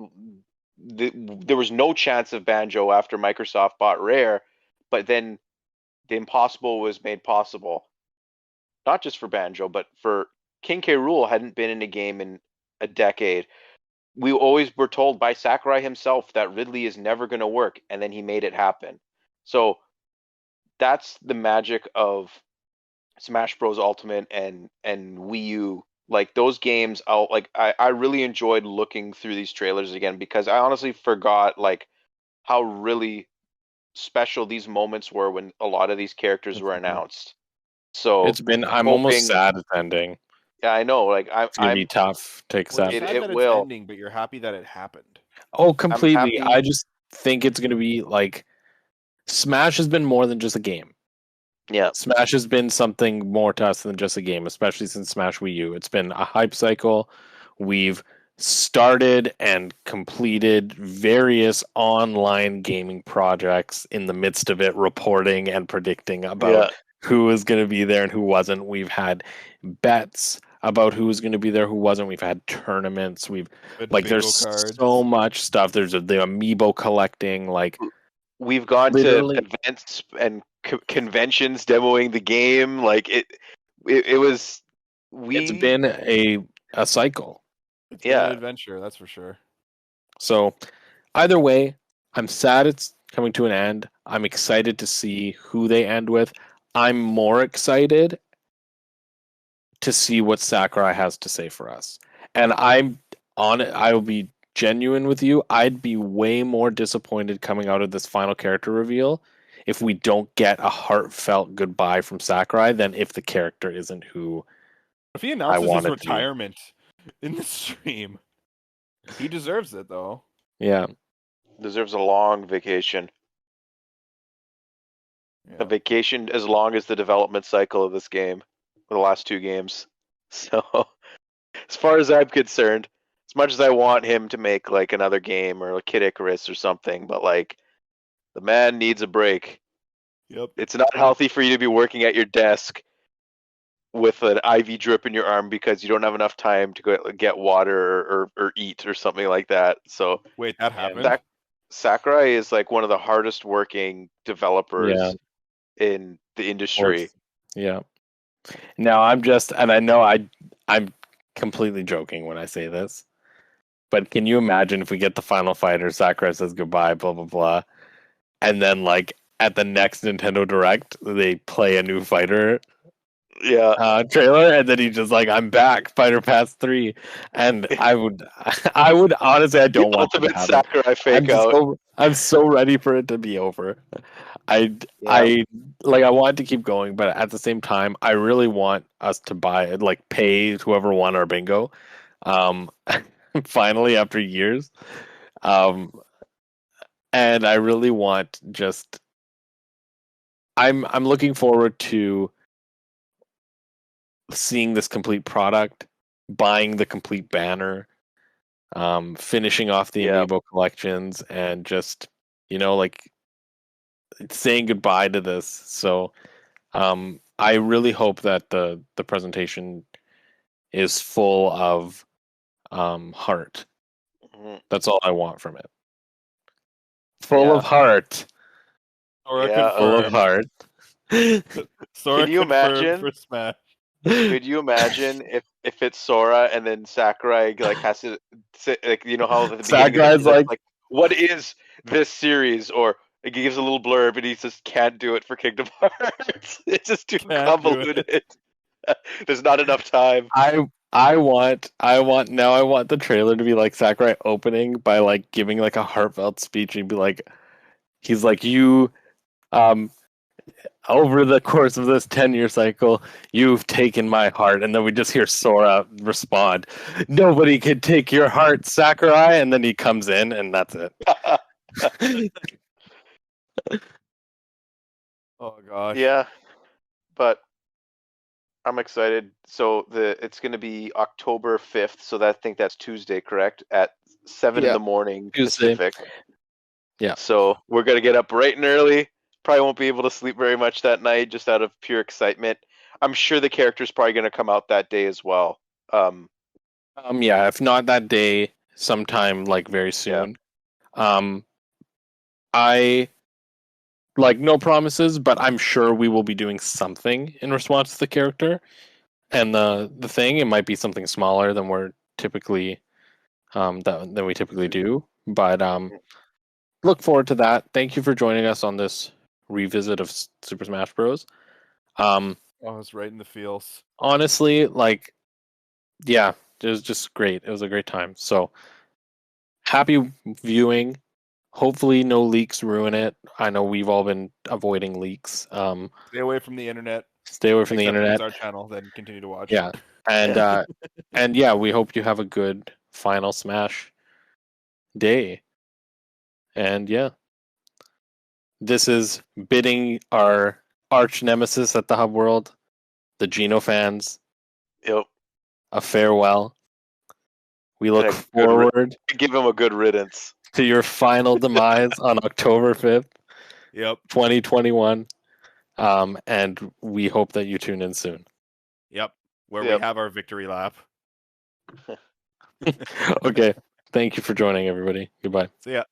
there was no chance of Banjo after Microsoft bought Rare, but then the impossible was made possible. Not just for Banjo, but for King K. Rool hadn't been in a game in a decade. We always were told by Sakurai himself that Ridley is never going to work, and then he made it happen. So that's the magic of Smash Bros. Ultimate and Wii U. Like those games, I really enjoyed looking through these trailers again because I honestly forgot like how really special these moments were when a lot of these characters were announced. So I'm almost sad it's ending. Yeah, I know. Like It's gonna be tough to accept. Well, you're sad that will. it's ending, but you're happy that it happened. Oh, completely. happy- I just think it's gonna be like Smash has been more than just a game. Yeah. Smash has been something more to us than just a game, especially since Smash Wii U. It's been a hype cycle. We've started and completed various online gaming projects in the midst of it, reporting and predicting about who was going to be there and who wasn't. We've had bets about who was going to be there, who wasn't. We've had tournaments. There's cards. so much stuff. There's the amiibo collecting. We've gone literally, to events and conventions demoing the game. It was. It's been a cycle. It's been an adventure, that's for sure. So, either way, I'm sad it's coming to an end. I'm excited to see who they end with. I'm more excited to see what Sakurai has to say for us. And I'm on it. I will be genuine with you. I'd be way more disappointed coming out of this final character reveal if we don't get a heartfelt goodbye from Sakurai than if the character isn't who if he announces his retirement in the stream. He deserves it, though. Yeah. Deserves a long vacation. Yeah. A vacation as long as the development cycle of this game, the last 2 games. So, as far as I'm concerned, as much as I want him to make another game or a Kid Icarus or something, but the man needs a break. Yep. It's not healthy for you to be working at your desk with an IV drip in your arm because you don't have enough time to go get water or eat or something like that. So wait, that happened? Sakurai is one of the hardest working developers in the industry. Yeah. Now and I know I'm completely joking when I say this, but can you imagine if we get the final fighter, Sakurai says goodbye, blah blah blah, and then at the next Nintendo Direct they play a new fighter trailer, and then he's just I'm back, Fighter Pass 3, and I would honestly, I don't want ultimate Sakurai fake out. I'm so ready for it to be over. I want it to keep going, but at the same time, I really want us to pay whoever won our bingo, finally after years, and I really want I'm looking forward to seeing this complete product, buying the complete banner, finishing off the amiibo collections, and just saying goodbye to this. So I really hope that the presentation is full of heart. That's all I want from it. Full of heart. Full of heart. Can you imagine for Smash? Could you imagine if it's Sora and then Sakurai has to say, how at the Sakurai's what is this series? Or he gives a little blurb and he just can't do it for Kingdom Hearts. It's just too convoluted. There's not enough time. I want the trailer to be Sakurai opening by giving a heartfelt speech and be he's you over the course of this 10-year cycle, you've taken my heart. And then we just hear Sora respond, nobody can take your heart, Sakurai. And then he comes in and that's it. Oh, gosh. Yeah. But I'm excited. So it's going to be October 5th. So I think that's Tuesday, correct? At 7 in the morning Tuesday. Pacific. Yeah. So we're going to get up bright and early. Probably won't be able to sleep very much that night, just out of pure excitement. I'm sure the character's probably going to come out that day as well. Yeah, if not that day, sometime very soon. Yeah. I no promises, but I'm sure we will be doing something in response to the character and the thing. It might be something smaller than we're typically than we typically do, but look forward to that. Thank you for joining us on this revisit of Super Smash Bros. I was right in the feels. Honestly, it was just great. It was a great time. So happy viewing. Hopefully no leaks ruin it. I know we've all been avoiding leaks. Stay away from the internet. Stay away from the internet. It's our channel, then continue to watch. Yeah. And and we hope you have a good final Smash day. And this is bidding our arch nemesis at the Hub World, the Gino fans, a farewell. We look forward give him a good riddance to your final demise on October 5th, Yep. 2021. And we hope that you tune in soon. Yep. Where we have our victory lap. Okay. Thank you for joining, everybody. Goodbye. See ya.